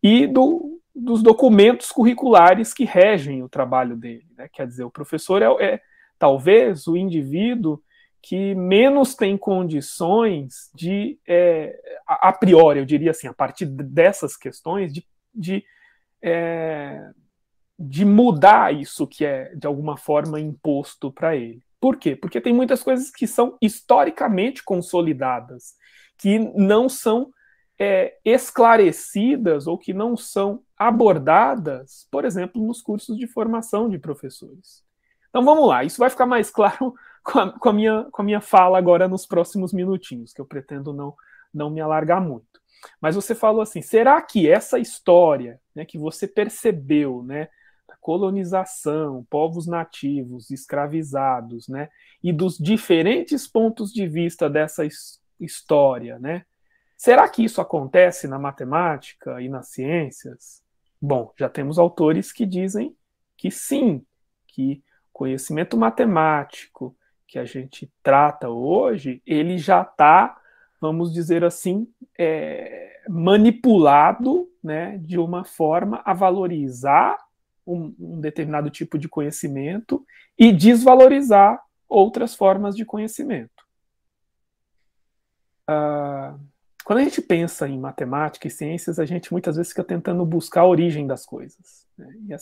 e dos documentos curriculares que regem o trabalho dele, né? Quer dizer, o professor é talvez o indivíduo que menos tem condições de, a priori, eu diria assim, a partir dessas questões, de mudar isso que é, de alguma forma, imposto para ele. Por quê? Porque tem muitas coisas que são historicamente consolidadas, que não são esclarecidas ou que não são abordadas, por exemplo, nos cursos de formação de professores. Então vamos lá, isso vai ficar mais claro com a minha fala agora nos próximos minutinhos, que eu pretendo não me alargar muito. Mas você falou assim, será que essa história, né, que você percebeu, né, da colonização, povos nativos, escravizados, né, e dos diferentes pontos de vista dessa história, né, será que isso acontece na matemática e nas ciências? Bom, já temos autores que dizem que sim, que conhecimento matemático que a gente trata hoje, ele já está, vamos dizer assim, manipulado, né, de uma forma a valorizar um determinado tipo de conhecimento e desvalorizar outras formas de conhecimento. Quando a gente pensa em matemática e ciências, a gente muitas vezes fica tentando buscar a origem das coisas, né? E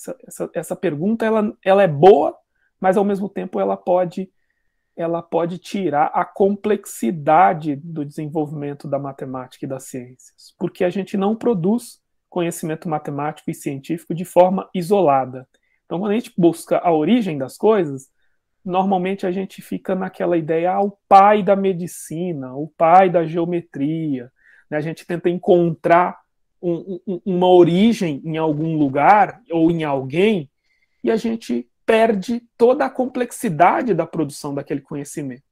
essa pergunta ela é boa, mas ao mesmo tempo ela pode tirar a complexidade do desenvolvimento da matemática e das ciências, porque a gente não produz conhecimento matemático e científico de forma isolada. Então, quando a gente busca a origem das coisas, normalmente a gente fica naquela ideia, o pai da medicina, o pai da geometria, né? A gente tenta encontrar uma origem em algum lugar ou em alguém, e a gente perde toda a complexidade da produção daquele conhecimento.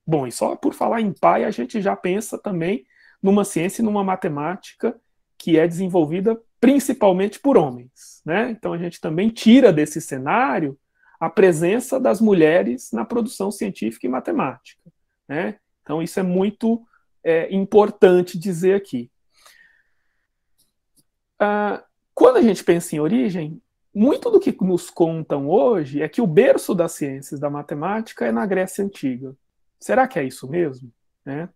Bom, e só por falar em pai, a gente já pensa também numa ciência e numa matemática que é desenvolvida principalmente por homens, né? Então a gente também tira desse cenário a presença das mulheres na produção científica e matemática, né? Então isso é muito importante dizer aqui. Quando a gente pensa em origem, muito do que nos contam hoje é que o berço das ciências da matemática é na Grécia Antiga. Será que é isso mesmo? Né?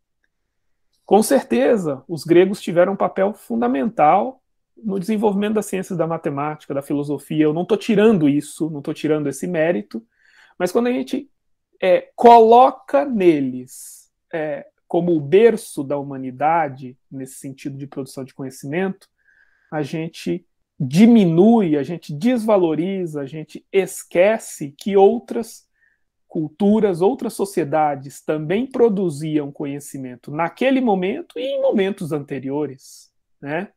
Com certeza, os gregos tiveram um papel fundamental no desenvolvimento das ciências da matemática, da filosofia. Eu não estou tirando isso, não estou tirando esse mérito, mas quando a gente coloca neles como o berço da humanidade, nesse sentido de produção de conhecimento, a gente diminui, a gente desvaloriza, a gente esquece que outras culturas, outras sociedades também produziam conhecimento naquele momento e em momentos anteriores, né?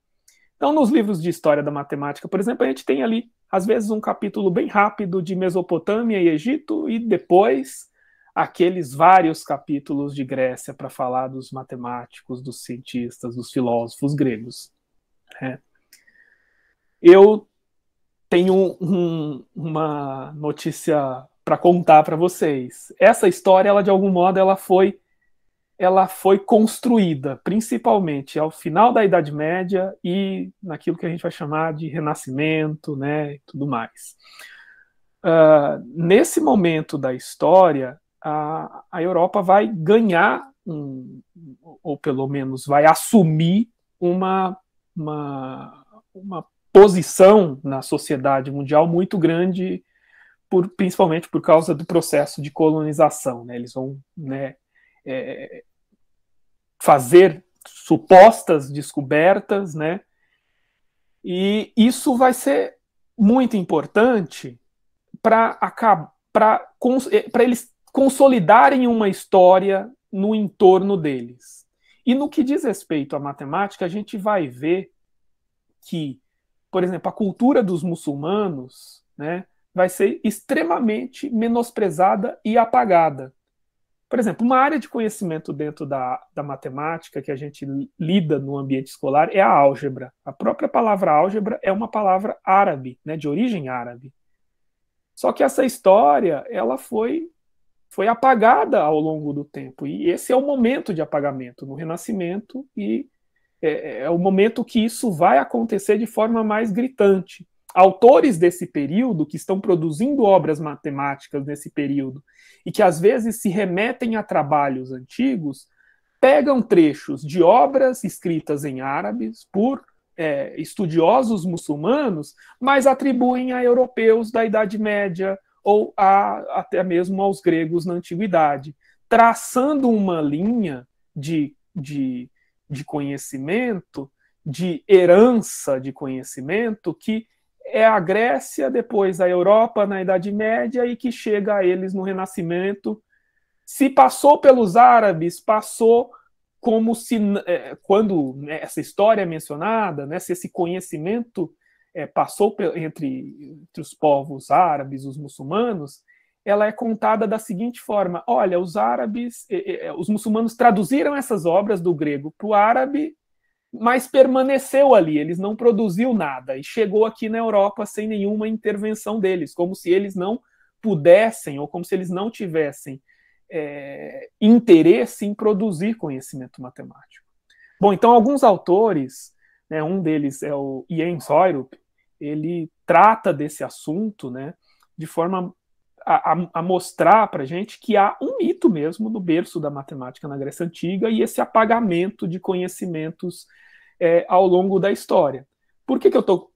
Então, nos livros de história da matemática, por exemplo, a gente tem ali, às vezes, um capítulo bem rápido de Mesopotâmia e Egito, e depois aqueles vários capítulos de Grécia para falar dos matemáticos, dos cientistas, dos filósofos gregos, né? Eu tenho uma notícia para contar para vocês. Essa história, ela de algum modo, ela foi construída principalmente ao final da Idade Média e naquilo que a gente vai chamar de Renascimento, né, e tudo mais. Nesse momento da história, a Europa vai ganhar, ou pelo menos vai assumir uma posição na sociedade mundial muito grande, principalmente por causa do processo de colonização, né? Eles vão, né, fazer supostas descobertas, né? E isso vai ser muito importante para eles consolidarem uma história no entorno deles. E no que diz respeito à matemática, a gente vai ver que, por exemplo, a cultura dos muçulmanos, né, vai ser extremamente menosprezada e apagada. Por exemplo, uma área de conhecimento dentro da matemática que a gente lida no ambiente escolar é a álgebra. A própria palavra álgebra é uma palavra árabe, né, de origem árabe. Só que essa história ela foi apagada ao longo do tempo. E esse é o momento de apagamento no Renascimento, e é o momento que isso vai acontecer de forma mais gritante. Autores desse período, que estão produzindo obras matemáticas nesse período, e que às vezes se remetem a trabalhos antigos, pegam trechos de obras escritas em árabes por estudiosos muçulmanos, mas atribuem a europeus da Idade Média, ou até mesmo aos gregos na antiguidade, traçando uma linha de conhecimento, de herança de conhecimento, que é a Grécia, depois a Europa na Idade Média, e que chega a eles no Renascimento. Se passou pelos árabes, passou como se, quando essa história é mencionada, né, se esse conhecimento passou entre os povos árabes, os muçulmanos, ela é contada da seguinte forma: olha, os árabes, os muçulmanos traduziram essas obras do grego para o árabe, mas permaneceu ali, eles não produziu nada, e chegou aqui na Europa sem nenhuma intervenção deles, como se eles não pudessem, ou como se eles não tivessem interesse em produzir conhecimento matemático. Bom, então alguns autores, né, um deles é o Ian Soyrup, ele trata desse assunto, né, de forma a mostrar para a gente que há um mito mesmo no berço da matemática na Grécia Antiga, e esse apagamento de conhecimentos ao longo da história. Por que eu estou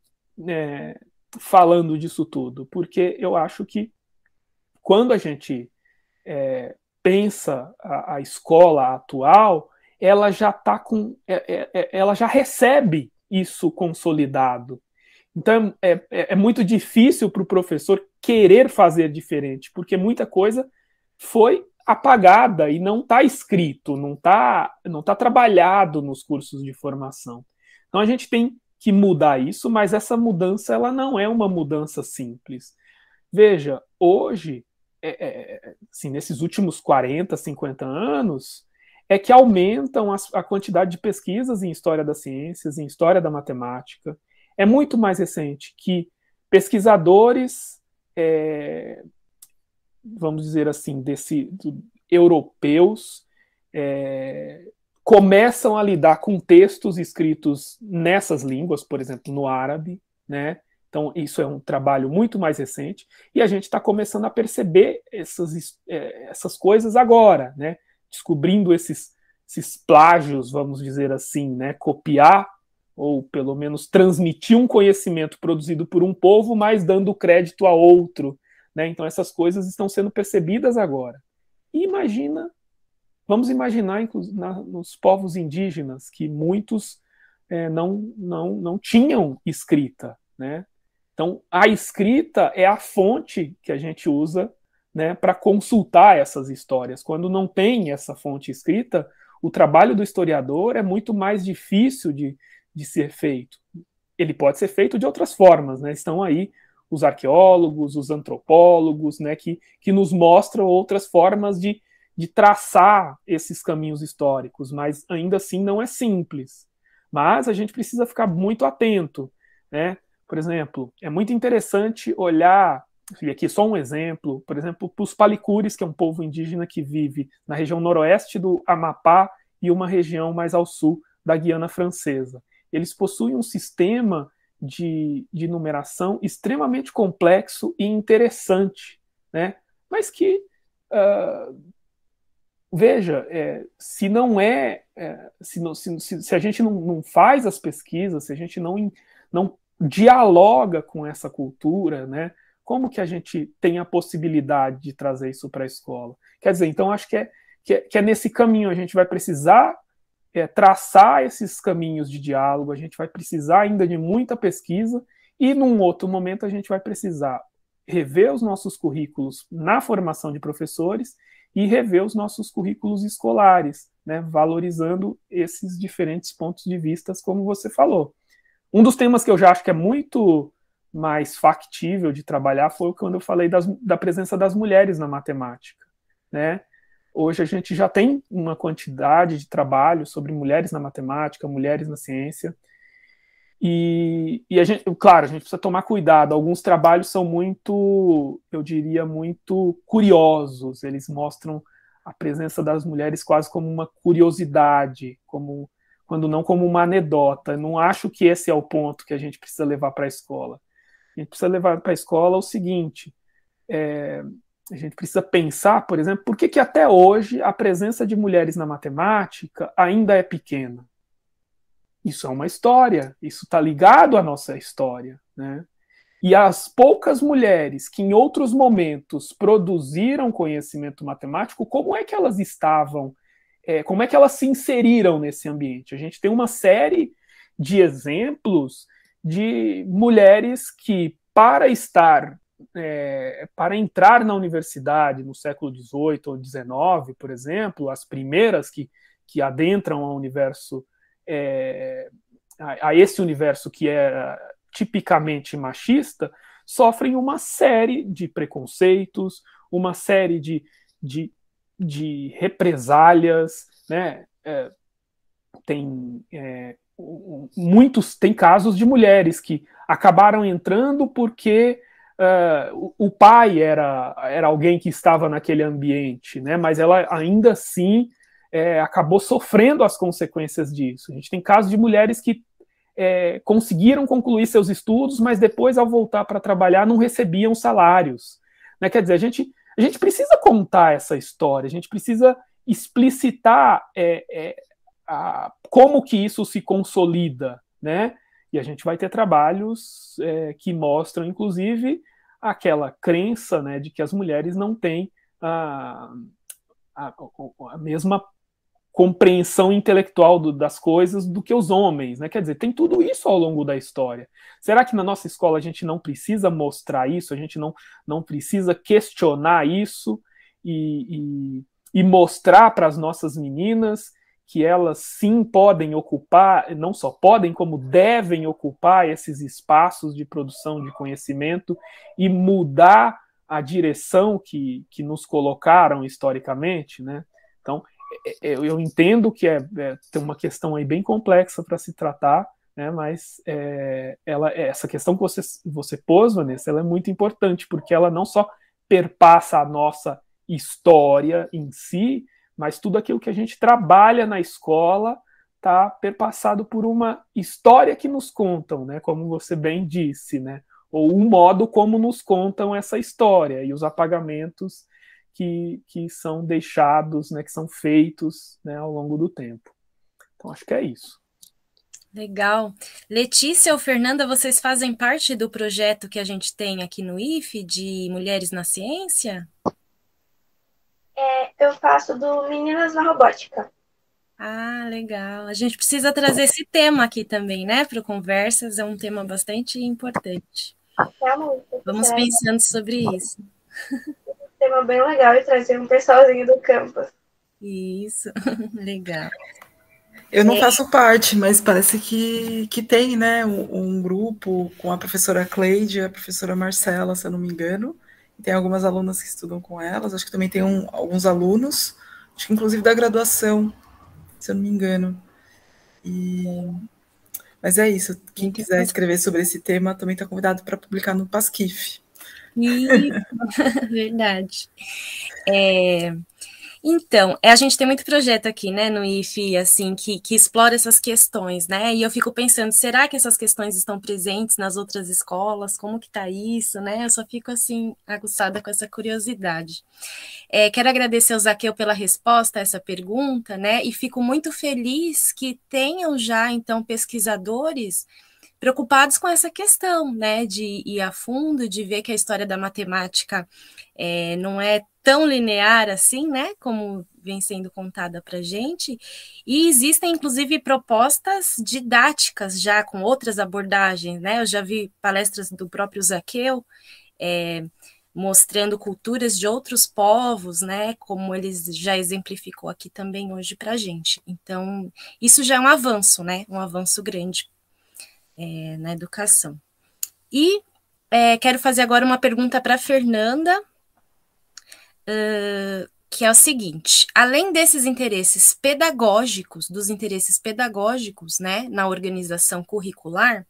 falando disso tudo? Porque eu acho que quando a gente pensa a escola atual, ela já tá ela já recebe isso consolidado. Então é muito difícil para o professor querer fazer diferente, porque muita coisa foi apagada e não está escrito, não tá trabalhado nos cursos de formação. Então a gente tem que mudar isso, mas essa mudança ela não é uma mudança simples. Veja, hoje, assim, nesses últimos 40, 50 anos, é que aumentam a quantidade de pesquisas em história das ciências, em história da matemática. É muito mais recente que pesquisadores, vamos dizer assim, europeus, começam a lidar com textos escritos nessas línguas, por exemplo, no árabe, né? Então, isso é um trabalho muito mais recente, e a gente está começando a perceber essas coisas agora, né? Descobrindo esses plágios, vamos dizer assim, né? Copiar, ou pelo menos transmitir um conhecimento produzido por um povo, mas dando crédito a outro, né? Então, essas coisas estão sendo percebidas agora. E vamos imaginar nos povos indígenas, que muitos não tinham escrita, né? Então, a escrita é a fonte que a gente usa, né, para consultar essas histórias. Quando não tem essa fonte escrita, o trabalho do historiador é muito mais difícil de ser feito. Ele pode ser feito de outras formas, né? Estão aí os arqueólogos, os antropólogos, né, que nos mostram outras formas de traçar esses caminhos históricos, mas ainda assim não é simples. Mas a gente precisa ficar muito atento, né? Por exemplo, é muito interessante olhar, e aqui só um exemplo, por exemplo, para os Palicures, que é um povo indígena que vive na região noroeste do Amapá e uma região mais ao sul da Guiana Francesa. Eles possuem um sistema de numeração extremamente complexo e interessante, né? Mas que, veja, se não se a gente não faz as pesquisas, se a gente não dialoga com essa cultura, né? Como que a gente tem a possibilidade de trazer isso para a escola? Quer dizer, então acho que é nesse caminho a gente vai precisar traçar esses caminhos de diálogo, a gente vai precisar ainda de muita pesquisa e num outro momento a gente vai precisar rever os nossos currículos na formação de professores e rever os nossos currículos escolares, né, valorizando esses diferentes pontos de vista, como você falou. Um dos temas que eu já acho que é muito mais factível de trabalhar foi quando eu falei da presença das mulheres na matemática, né? Hoje a gente já tem uma quantidade de trabalho sobre mulheres na matemática, mulheres na ciência, e a gente, claro, a gente precisa tomar cuidado. Alguns trabalhos são muito, eu diria, muito curiosos. Eles mostram a presença das mulheres quase como uma curiosidade, quando não como uma anedota. Eu não acho que esse é o ponto que a gente precisa levar para a escola. A gente precisa levar para a escola o seguinte: a gente precisa pensar, por exemplo, por que até hoje a presença de mulheres na matemática ainda é pequena. Isso é uma história, isso está ligado à nossa história, né? E as poucas mulheres que em outros momentos produziram conhecimento matemático, como é que elas estavam, como é que elas se inseriram nesse ambiente? A gente tem uma série de exemplos de mulheres que, para entrar na universidade no século XVIII ou XIX, por exemplo, as primeiras que adentram ao universo, a esse universo que é tipicamente machista, sofrem uma série de preconceitos, uma série de represálias, né? Tem casos de mulheres que acabaram entrando porque o pai era alguém que estava naquele ambiente, né? Mas ela ainda assim acabou sofrendo as consequências disso. A gente tem casos de mulheres que conseguiram concluir seus estudos, mas depois, ao voltar para trabalhar, não recebiam salários, né? Quer dizer, a gente precisa contar essa história, a gente precisa explicitar como que isso se consolida, né? E a gente vai ter trabalhos que mostram, inclusive, aquela crença, né, de que as mulheres não têm a mesma compreensão intelectual das coisas do que os homens, né? Quer dizer, tem tudo isso ao longo da história. Será que na nossa escola a gente não precisa mostrar isso, a gente não precisa questionar isso e mostrar para as nossas meninas que elas sim podem ocupar, não só podem, como devem ocupar esses espaços de produção de conhecimento e mudar a direção que nos colocaram historicamente, né? Então, eu entendo que tem uma questão aí bem complexa para se tratar, né? Mas essa questão que você pôs, Vanessa, ela é muito importante, porque ela não só perpassa a nossa história em si, mas tudo aquilo que a gente trabalha na escola está perpassado por uma história que nos contam, né? Como você bem disse, né? Ou um modo como nos contam essa história e os apagamentos que são deixados, né? Que são feitos, né? Ao longo do tempo. Então, acho que é isso. Legal. Letícia ou Fernanda, vocês fazem parte do projeto que a gente tem aqui no IFE de Mulheres na Ciência? Eu faço do Meninas na Robótica. Ah, legal. A gente precisa trazer esse tema aqui também, né, para Conversas, é um tema bastante importante. Vamos pensando sobre isso. Um tema bem legal e trazer um pessoalzinho do campus. Isso, legal. Eu não faço parte, mas parece que tem, né, um grupo com a professora Cleide e a professora Marcela, se eu não me engano. Tem algumas alunas que estudam com elas, acho que também tem alguns alunos, acho que inclusive da graduação, se eu não me engano. Mas é isso, quem quiser escrever sobre esse tema também está convidado para publicar no Pasquif. Verdade. Então, a gente tem muito projeto aqui, né, no IFE, assim, que explora essas questões, né, e eu fico pensando, será que essas questões estão presentes nas outras escolas? Como que tá isso, né? Eu só fico, assim, aguçada com essa curiosidade. Quero agradecer ao Zaqueu pela resposta a essa pergunta, né, e fico muito feliz que tenham já, então, pesquisadores preocupados com essa questão, né, de ir a fundo, de ver que a história da matemática não é tão linear assim, né, como vem sendo contada para a gente, e existem, inclusive, propostas didáticas já com outras abordagens, né, eu já vi palestras do próprio Zaqueu, mostrando culturas de outros povos, né, como eles já exemplificou aqui também hoje para a gente. Então, isso já é um avanço, né, um avanço grande na educação. E quero fazer agora uma pergunta para a Fernanda, que é o seguinte: além desses interesses pedagógicos, né, na organização curricular,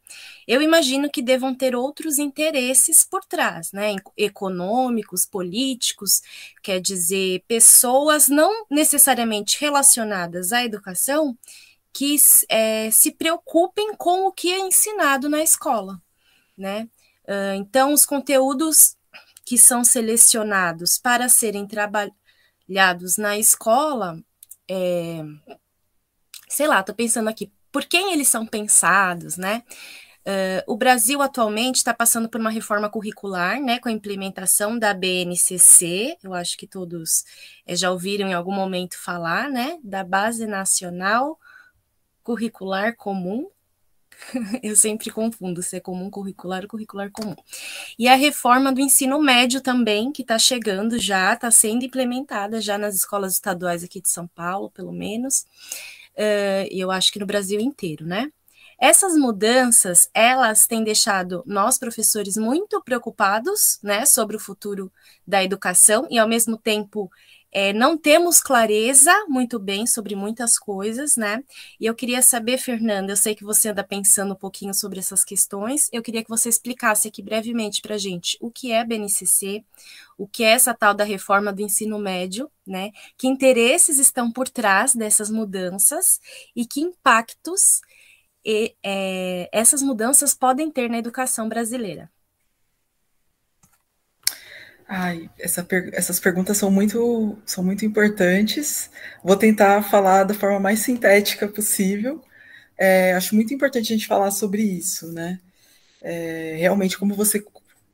eu imagino que devam ter outros interesses por trás, né, econômicos, políticos, quer dizer, pessoas não necessariamente relacionadas à educação que se preocupem com o que é ensinado na escola, né? Então, os conteúdos que são selecionados para serem trabalhados na escola, sei lá, estou pensando aqui, por quem eles são pensados, né? O Brasil atualmente está passando por uma reforma curricular, né, com a implementação da BNCC, eu acho que todos já ouviram em algum momento falar, né, da Base Nacional Curricular Comum. Eu sempre confundo se é comum curricular ou curricular comum. E a reforma do ensino médio também, que está chegando já, está sendo implementada já nas escolas estaduais aqui de São Paulo, pelo menos, e eu acho que no Brasil inteiro, né? Essas mudanças, elas têm deixado nós, professores, muito preocupados, né, sobre o futuro da educação e, ao mesmo tempo, não temos clareza muito bem sobre muitas coisas, né? E eu queria saber, Fernanda, eu sei que você anda pensando um pouquinho sobre essas questões, eu queria que você explicasse aqui brevemente para a gente o que é a BNCC, o que é essa tal da reforma do ensino médio, né? Que interesses estão por trás dessas mudanças e que impactos essas mudanças podem ter na educação brasileira. Essas perguntas são muito importantes. Vou tentar falar da forma mais sintética possível. Acho muito importante a gente falar sobre isso, né? Realmente, como você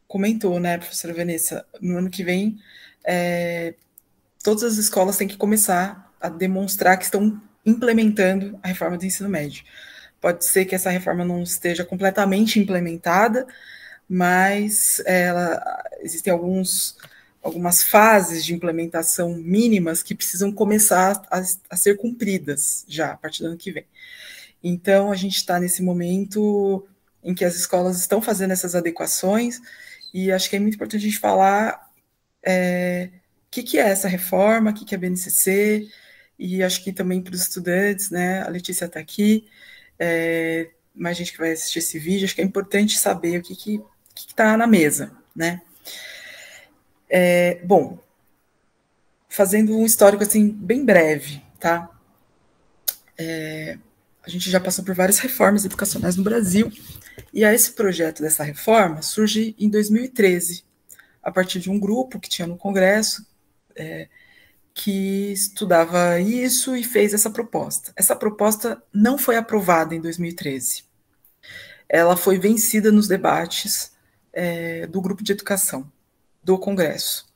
comentou, né, professora Vanessa, no ano que vem, todas as escolas têm que começar a demonstrar que estão implementando a reforma do ensino médio. Pode ser que essa reforma não esteja completamente implementada, mas existem algumas fases de implementação mínimas que precisam começar a ser cumpridas já a partir do ano que vem. Então, a gente está nesse momento em que as escolas estão fazendo essas adequações, e acho que é muito importante a gente falar o que é essa reforma, o que é a BNCC, e acho que também para os estudantes, né, a Letícia está aqui, mais gente que vai assistir esse vídeo, acho que é importante saber o que está na mesa, né? Bom, fazendo um histórico assim bem breve, tá? A gente já passou por várias reformas educacionais no Brasil, e esse projeto dessa reforma surge em 2013, a partir de um grupo que tinha no Congresso, que estudava isso e fez essa proposta. Essa proposta não foi aprovada em 2013. Ela foi vencida nos debates do grupo de educação do Congresso.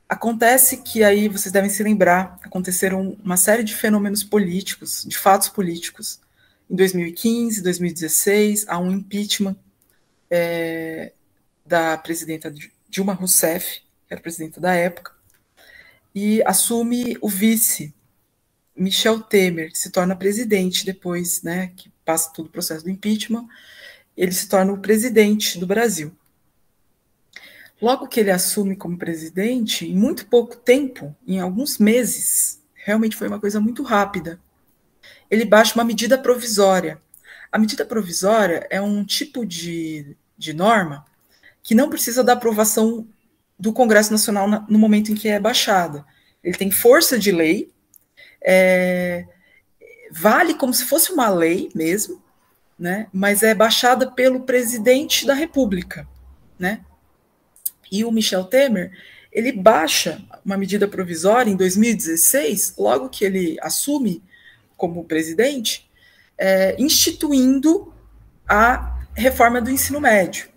Acontece que aí, vocês devem se lembrar, aconteceram uma série de fenômenos políticos, de fatos políticos. Em 2015, 2016, há um impeachment da presidenta Dilma Rousseff, que era presidenta da época, e assume o vice, Michel Temer, que se torna presidente depois, né, que passa todo o processo do impeachment, ele se torna o presidente do Brasil. Logo que ele assume como presidente, em muito pouco tempo, em alguns meses, realmente foi uma coisa muito rápida, ele baixa uma medida provisória. A medida provisória é um tipo de norma que não precisa da aprovação do Congresso Nacional no momento em que é baixada. Ele tem força de lei, vale como se fosse uma lei mesmo, né, mas é baixada pelo presidente da República, né? E o Michel Temer, ele baixa uma medida provisória em 2016, logo que ele assume como presidente, instituindo a reforma do ensino médio.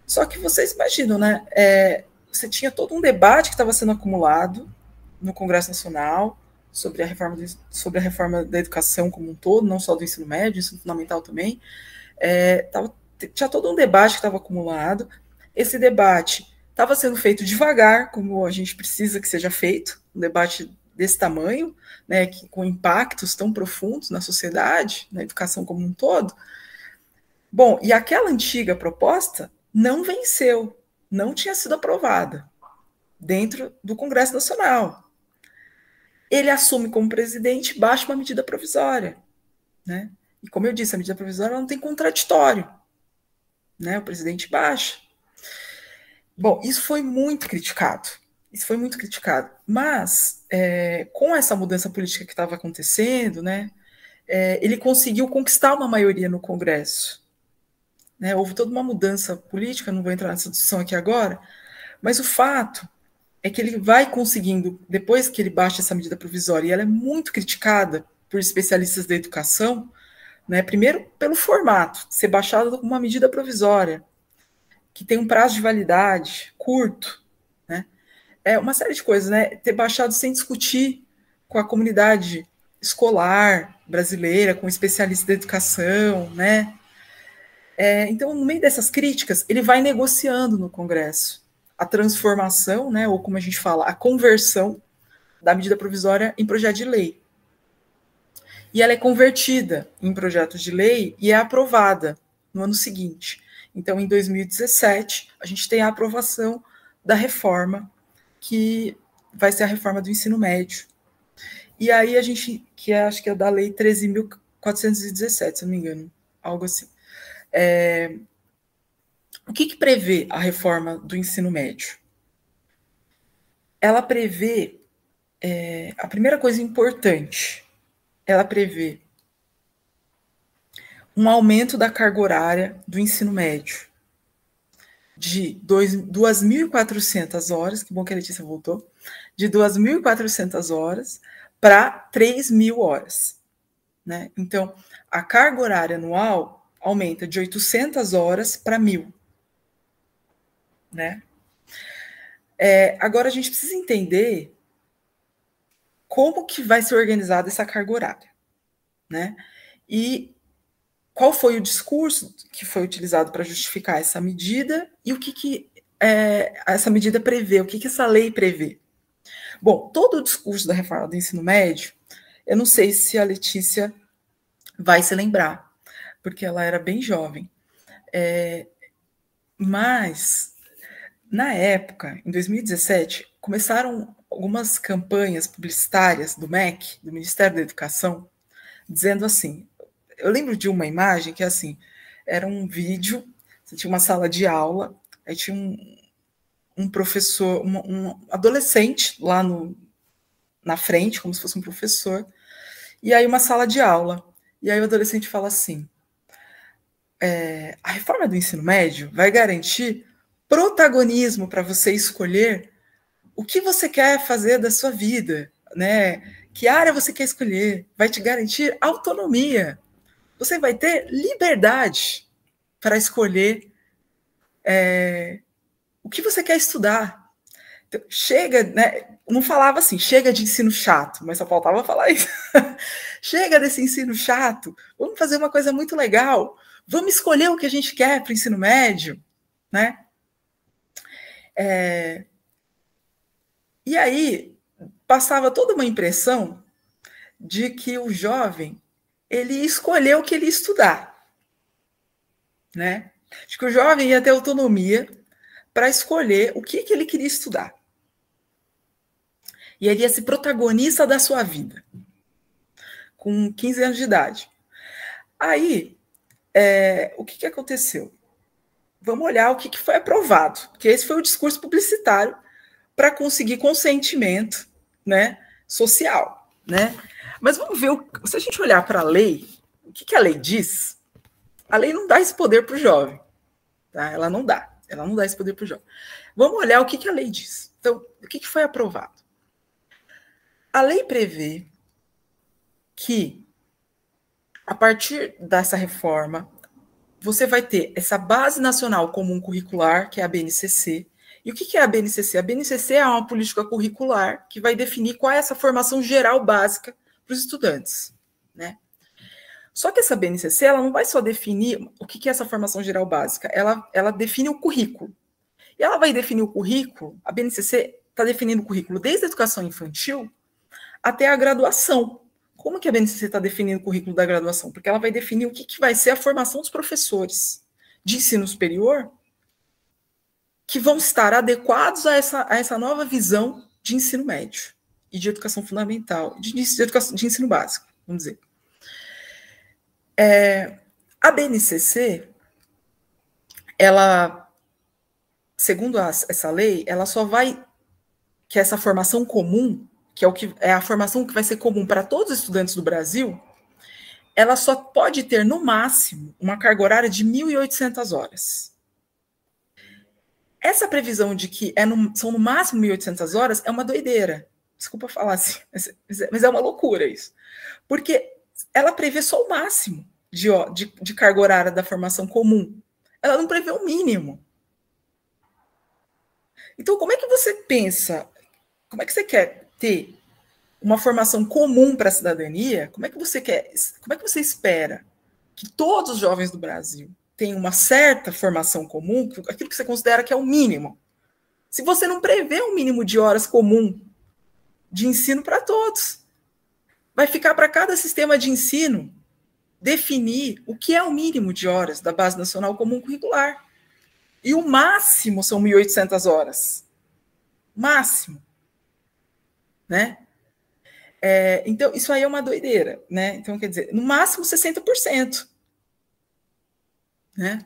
Só que vocês imaginam, né? Você tinha todo um debate que estava sendo acumulado no Congresso Nacional sobre a reforma da educação como um todo, não só do ensino médio, ensino fundamental também. Tinha todo um debate que estava acumulado. Esse debate estava sendo feito devagar, como a gente precisa que seja feito, um debate desse tamanho, né, com impactos tão profundos na sociedade, na educação como um todo. Bom, e aquela antiga proposta não venceu, não tinha sido aprovada dentro do Congresso Nacional. Ele assume como presidente, baixa uma medida provisória, né? E como eu disse, a medida provisória não tem contraditório, né? O presidente baixa. Bom, isso foi muito criticado. Mas, com essa mudança política que estava acontecendo, né, ele conseguiu conquistar uma maioria no Congresso. Né? Houve toda uma mudança política, não vou entrar nessa discussão aqui agora, mas o fato é que ele vai conseguindo, depois que ele baixa essa medida provisória, e ela é muito criticada por especialistas da educação, né, primeiro pelo formato, ser baixada como uma medida provisória, que tem um prazo de validade curto, né? Uma série de coisas, né? Ter baixado sem discutir com a comunidade escolar brasileira, com especialistas da educação, né? Então, no meio dessas críticas, ele vai negociando no Congresso a transformação, né, ou como a gente fala, a conversão da medida provisória em projeto de lei. E ela é convertida em projeto de lei e é aprovada no ano seguinte. Então, em 2017, a gente tem a aprovação da reforma, que vai ser a reforma do ensino médio. E aí a gente, acho que é da lei 13.417, se não me engano, algo assim. O que prevê a reforma do ensino médio? Ela prevê, a primeira coisa importante, ela prevê um aumento da carga horária do ensino médio de 2.400 horas, que bom que a Letícia voltou, de 2.400 horas para 3.000 horas. Né? Então, a carga horária anual aumenta de 800 horas para 1.000. Né? Agora, a gente precisa entender como que vai ser organizada essa carga horária. Né? E qual foi o discurso que foi utilizado para justificar essa medida e o que essa medida prevê, o que essa lei prevê. Bom, todo o discurso da reforma do ensino médio, eu não sei se a Letícia vai se lembrar, porque ela era bem jovem. Mas, na época, em 2017, começaram algumas campanhas publicitárias do MEC, do Ministério da Educação, dizendo assim, eu lembro de uma imagem que, assim, era um vídeo, você tinha uma sala de aula, aí tinha um professor, um adolescente lá na frente, como se fosse um professor, e aí uma sala de aula. E aí o adolescente fala assim, a reforma do ensino médio vai garantir protagonismo para você escolher o que você quer fazer da sua vida, né? Que área você quer escolher, vai te garantir autonomia. Você vai ter liberdade para escolher o que você quer estudar. Então, chega, né? Não falava assim, chega de ensino chato, mas só faltava falar isso. Chega desse ensino chato, vamos fazer uma coisa muito legal, vamos escolher o que a gente quer para o ensino médio, né? E aí passava toda uma impressão de que o jovem ele escolheu o que ele ia estudar, né? De que o jovem ia ter autonomia para escolher o que ele queria estudar. E ele ia ser protagonista da sua vida, com 15 anos de idade. Aí, o que aconteceu? Vamos olhar o que foi aprovado, porque esse foi o discurso publicitário para conseguir consentimento, né, social. Né? Mas vamos ver, se a gente olhar para a lei, o que a lei diz? A lei não dá esse poder para o jovem. Tá? Ela não dá esse poder para o jovem. Vamos olhar o que a lei diz. Então, o que foi aprovado? A lei prevê que, a partir dessa reforma, você vai ter essa Base Nacional Comum Curricular, que é a BNCC. E o que é a BNCC? A BNCC é uma política curricular que vai definir qual é essa formação geral básica para os estudantes, né? Só que essa BNCC, ela não vai só definir o que é essa formação geral básica, ela define o currículo. E ela vai definir o currículo, a BNCC está definindo o currículo desde a educação infantil até a graduação. Como que a BNCC está definindo o currículo da graduação? Porque ela vai definir o que vai ser a formação dos professores de ensino superior que vão estar adequados a essa nova visão de ensino médio e de educação fundamental, de ensino básico, vamos dizer. A BNCC, ela, segundo essa lei, ela só vai, que essa formação comum, que é a formação que vai ser comum para todos os estudantes do Brasil, ela só pode ter, no máximo, uma carga horária de 1.800 horas. Essa previsão de que são no máximo 1.800 horas é uma doideira. Desculpa falar assim, mas é uma loucura isso. Porque ela prevê só o máximo de carga horária da formação comum. Ela não prevê o mínimo. Então, como é que você pensa? Como é que você quer ter uma formação comum para a cidadania? Como é que você espera que todos os jovens do Brasil tenham uma certa formação comum, aquilo que você considera que é o mínimo, se você não prevê um mínimo de horas comum de ensino para todos? Vai ficar para cada sistema de ensino definir o que é o mínimo de horas da Base Nacional Comum Curricular. E o máximo são 1.800 horas. Máximo. Né? Então, isso aí é uma doideira. Né? Então, quer dizer, no máximo 60%. Né?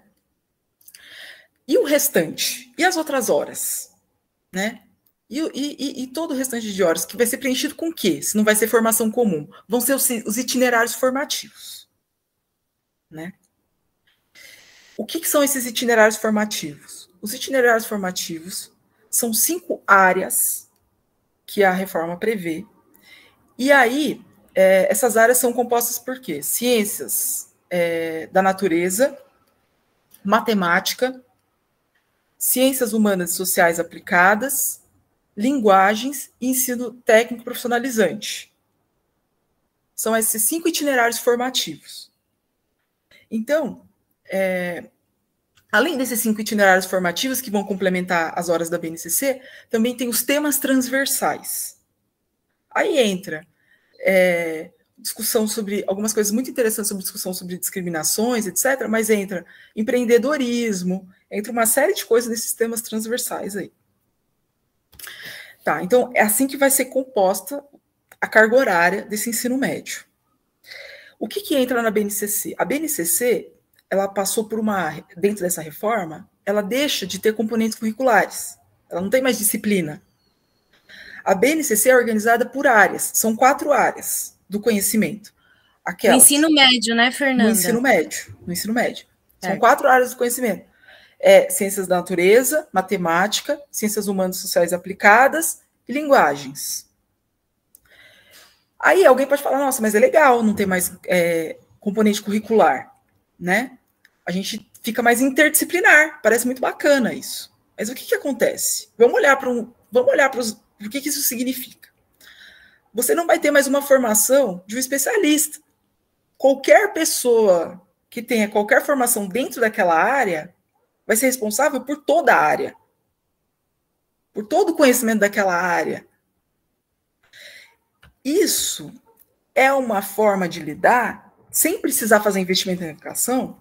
E o restante? E as outras horas? Né? E todo o restante de horas, que vai ser preenchido com o quê? Se não vai ser formação comum? Vão ser os itinerários formativos. Né? O que são esses itinerários formativos? Os itinerários formativos são 5 áreas que a reforma prevê. E aí, essas áreas são compostas por quê? Ciências da natureza, matemática, ciências humanas e sociais aplicadas, linguagens e ensino técnico profissionalizante. São esses 5 itinerários formativos. Então, além desses 5 itinerários formativos que vão complementar as horas da BNCC, também tem os temas transversais. Aí entra discussão sobre algumas coisas muito interessantes, sobre discussão sobre discriminações, etc., mas entra empreendedorismo, entra uma série de coisas nesses temas transversais aí. Tá, então é assim que vai ser composta a carga horária desse ensino médio. O que entra na BNCC? A BNCC, ela passou por dentro dessa reforma, ela deixa de ter componentes curriculares, ela não tem mais disciplina. A BNCC é organizada por áreas, são 4 áreas do conhecimento. No ensino médio, né, Fernanda? No ensino médio. São 4 áreas do conhecimento. Ciências da natureza, matemática, ciências humanas e sociais aplicadas e linguagens. Aí alguém pode falar, nossa, mas é legal não ter mais componente curricular, né? A gente fica mais interdisciplinar, parece muito bacana isso. Mas o que acontece? Vamos olhar para o que isso significa. Você não vai ter mais uma formação de um especialista. Qualquer pessoa que tenha qualquer formação dentro daquela área vai ser responsável por toda a área, por todo o conhecimento daquela área. Isso é uma forma de lidar, sem precisar fazer investimento em educação,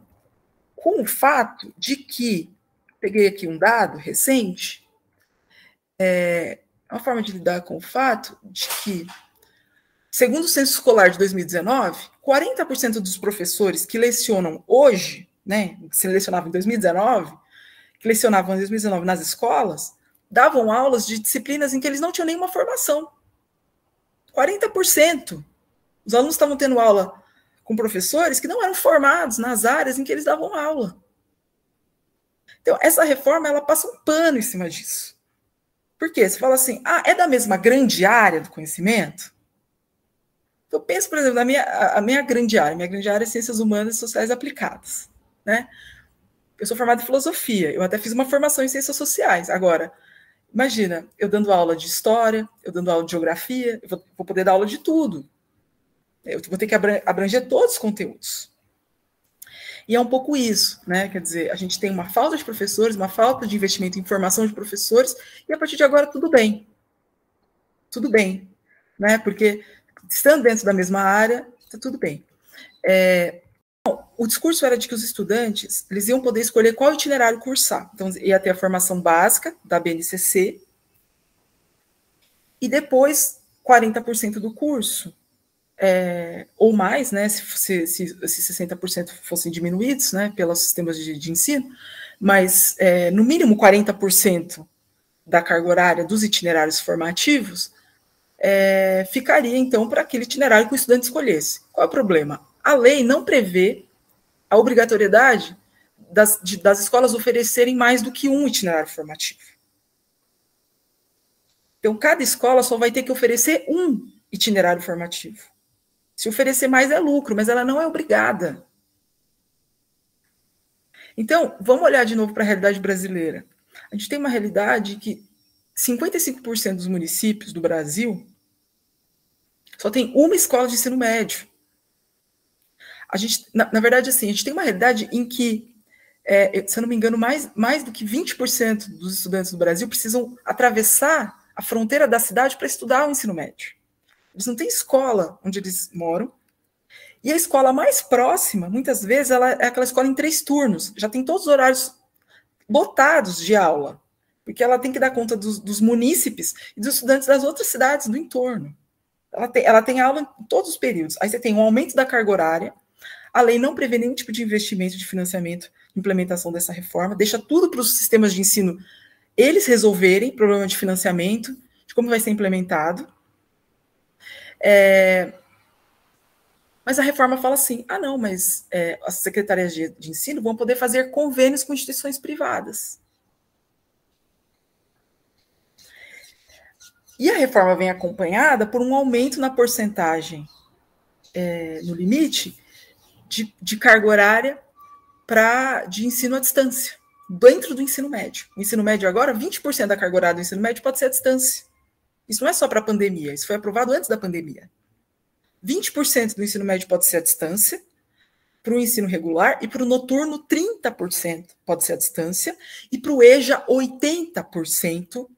com o fato de que, peguei aqui um dado recente, uma forma de lidar com o fato de que, segundo o Censo Escolar de 2019, 40% dos professores que lecionam hoje, né, se lecionavam em 2019, que lecionavam em 2019 nas escolas, davam aulas de disciplinas em que eles não tinham nenhuma formação. 40%. Os alunos estavam tendo aula com professores que não eram formados nas áreas em que eles davam aula. Então, essa reforma, ela passa um pano em cima disso. Por quê? Você fala assim, é da mesma grande área do conhecimento? Eu penso, por exemplo, a minha grande área é ciências humanas e sociais aplicadas. né? Eu sou formada em filosofia, eu até fiz uma formação em ciências sociais. Agora, imagina, eu dando aula de história, eu dando aula de geografia, eu vou poder dar aula de tudo. Eu vou ter que abranger todos os conteúdos. E é um pouco isso, né? Quer dizer, a gente tem uma falta de professores, uma falta de investimento em formação de professores, e a partir de agora tudo bem. Tudo bem, né? Porque estando dentro da mesma área, está tudo bem. O discurso era de que os estudantes eles iam poder escolher qual itinerário cursar. Então, ia ter a formação básica da BNCC e depois 40% do curso, ou mais, né, se esses 60% fossem diminuídos, né, pelos sistemas de ensino, mas no mínimo 40% da carga horária dos itinerários formativos ficaria, então, para aquele itinerário que o estudante escolhesse. Qual é o problema? A lei não prevê a obrigatoriedade das escolas oferecerem mais do que um itinerário formativo. Então, cada escola só vai ter que oferecer um itinerário formativo. Se oferecer mais é lucro, mas ela não é obrigada. Então, vamos olhar de novo para a realidade brasileira. A gente tem uma realidade que 55% dos municípios do Brasil só tem uma escola de ensino médio. A gente, na verdade, assim, a gente tem uma realidade em que, se eu não me engano, mais do que 20% dos estudantes do Brasil precisam atravessar a fronteira da cidade para estudar o ensino médio. Eles não têm escola onde eles moram. E a escola mais próxima, muitas vezes, ela é aquela escola em 3 turnos. Já tem todos os horários lotados de aula. Porque ela tem que dar conta dos munícipes e dos estudantes das outras cidades do entorno. Ela tem aula em todos os períodos. Aí você tem um aumento da carga horária. A lei não prevê nenhum tipo de investimento, de financiamento, de implementação dessa reforma. Deixa tudo para os sistemas de ensino eles resolverem problema de financiamento, de como vai ser implementado. Mas a reforma fala assim, não, mas as secretarias de ensino vão poder fazer convênios com instituições privadas. E a reforma vem acompanhada por um aumento na porcentagem, no limite, de carga horária de ensino à distância, dentro do ensino médio. O ensino médio agora, 20% da carga horária do ensino médio pode ser à distância. Isso não é só para a pandemia, isso foi aprovado antes da pandemia. 20% do ensino médio pode ser à distância, para o ensino regular, e para o noturno, 30% pode ser à distância, e para o EJA, 80%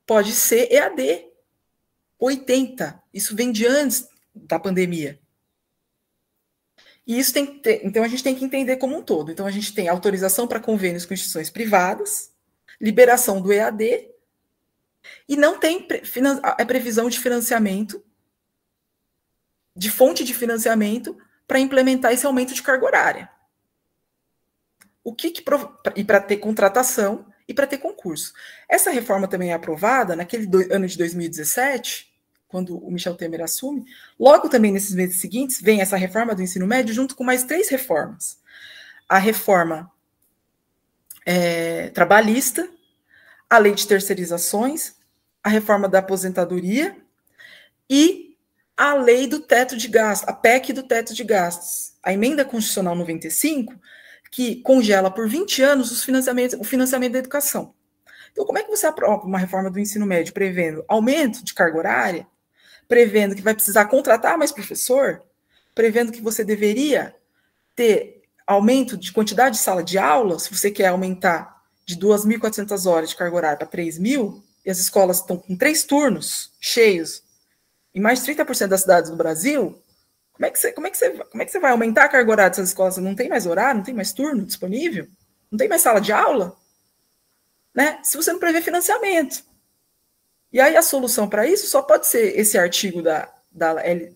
pode ser EAD. 80%. Isso vem de antes da pandemia. E isso tem que ter, então a gente tem que entender como um todo. Então a gente tem autorização para convênios com instituições privadas, liberação do EAD, e não tem previsão de financiamento, de fonte de financiamento para implementar esse aumento de carga horária. E para ter contratação e para ter concurso. Essa reforma também é aprovada naquele ano de 2017, quando o Michel Temer assume. Logo também nesses meses seguintes, vem essa reforma do ensino médio junto com mais 3 reformas. A reforma trabalhista, a lei de terceirizações, a reforma da aposentadoria e a lei do teto de gastos, a PEC do teto de gastos, a emenda constitucional 95, que congela por 20 anos o financiamento da educação. Então, como é que você aprova uma reforma do ensino médio prevendo aumento de carga horária, prevendo que vai precisar contratar mais professor, prevendo que você deveria ter aumento de quantidade de sala de aula, se você quer aumentar de 2.400 horas de carga horária para 3.000, e as escolas estão com 3 turnos cheios, em mais de 30% das cidades do Brasil, como é que você vai aumentar a carga horária dessas escolas? Você não tem mais horário, não tem mais turno disponível? Não tem mais sala de aula? Né? Se você não prevê financiamento. E aí a solução para isso só pode ser esse artigo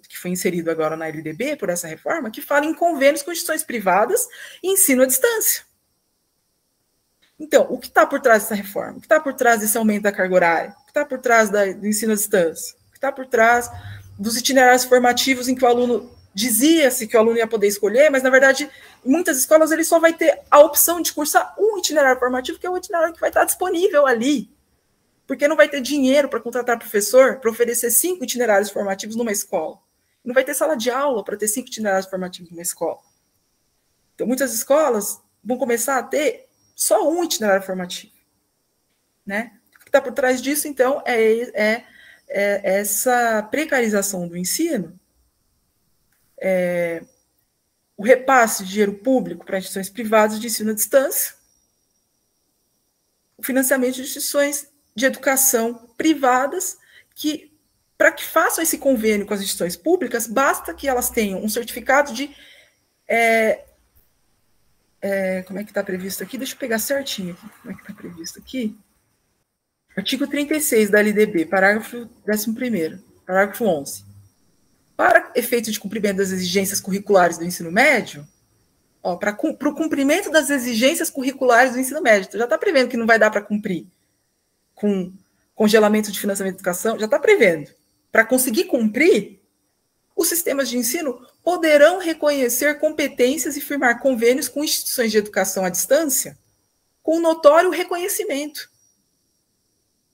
que foi inserido agora na LDB, por essa reforma, que fala em convênios com instituições privadas e ensino à distância. Então, o que está por trás dessa reforma? O que está por trás desse aumento da carga horária? O que está por trás do ensino à distância? Está por trás dos itinerários formativos em que o aluno dizia-se que o aluno ia poder escolher, mas, na verdade, em muitas escolas ele só vai ter a opção de cursar um itinerário formativo, que é o itinerário que vai estar disponível ali, porque não vai ter dinheiro para contratar professor para oferecer 5 itinerários formativos numa escola. Não vai ter sala de aula para ter 5 itinerários formativos numa escola. Então, muitas escolas vão começar a ter só um itinerário formativo, né? O que está por trás disso, então, é essa precarização do ensino, o repasse de dinheiro público para instituições privadas de ensino à distância, o financiamento de instituições de educação privadas que, para que façam esse convênio com as instituições públicas, basta que elas tenham um certificado de... como é que está previsto aqui? Deixa eu pegar certinho aqui. Como é que está previsto aqui? Artigo 36 da LDB, parágrafo 11º, parágrafo 11. Para efeito de cumprimento das exigências curriculares do ensino médio, para o cumprimento das exigências curriculares do ensino médio, então já está prevendo que não vai dar para cumprir com congelamento de financiamento de educação, já está prevendo. Para conseguir cumprir, os sistemas de ensino poderão reconhecer competências e firmar convênios com instituições de educação à distância com notório reconhecimento.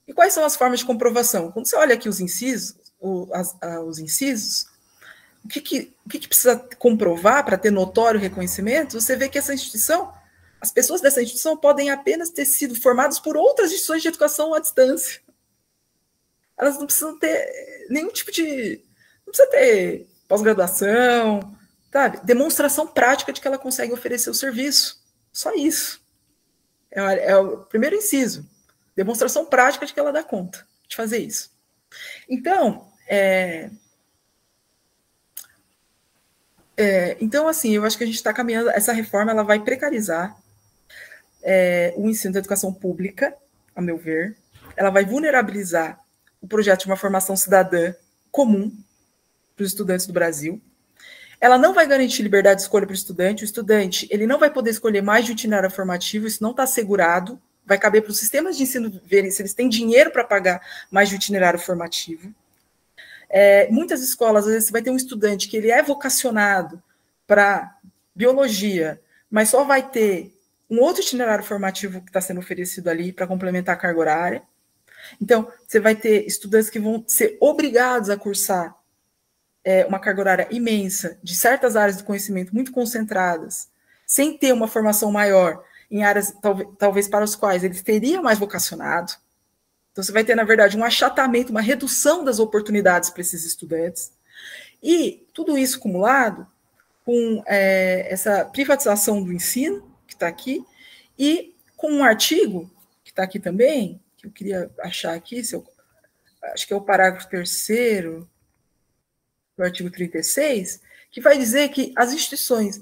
E quais são as formas de comprovação? Quando você olha aqui os incisos, o que precisa comprovar para ter notório reconhecimento? Você vê que essa instituição, as pessoas dessa instituição podem apenas ter sido formadas por outras instituições de educação à distância. Elas não precisam ter nenhum tipo de... Não precisa ter pós-graduação, sabe? Demonstração prática de que ela consegue oferecer o serviço. Só isso. É o primeiro inciso. Demonstração prática de que ela dá conta de fazer isso. Então, então, assim, eu acho que a gente está caminhando... Essa reforma ela vai precarizar o ensino da educação pública, a meu ver. Ela vai vulnerabilizar o projeto de uma formação cidadã comum para os estudantes do Brasil. Ela não vai garantir liberdade de escolha para o estudante ele não vai poder escolher mais de um itinerário formativo, isso não está assegurado, vai caber para os sistemas de ensino verem se eles têm dinheiro para pagar mais de um itinerário formativo. Muitas escolas, às vezes, você vai ter um estudante que ele é vocacionado para biologia, mas só vai ter um outro itinerário formativo que está sendo oferecido ali para complementar a carga horária. Então, você vai ter estudantes que vão ser obrigados a cursar uma carga horária imensa de certas áreas do conhecimento muito concentradas, sem ter uma formação maior em áreas, talvez para as quais eles teriam mais vocacionado. Então, você vai ter, na verdade, um achatamento, uma redução das oportunidades para esses estudantes. E tudo isso acumulado com essa privatização do ensino, que está aqui, e com um artigo, que está aqui também, que eu queria achar aqui, acho que é o parágrafo 3º do artigo 36, que vai dizer que as instituições,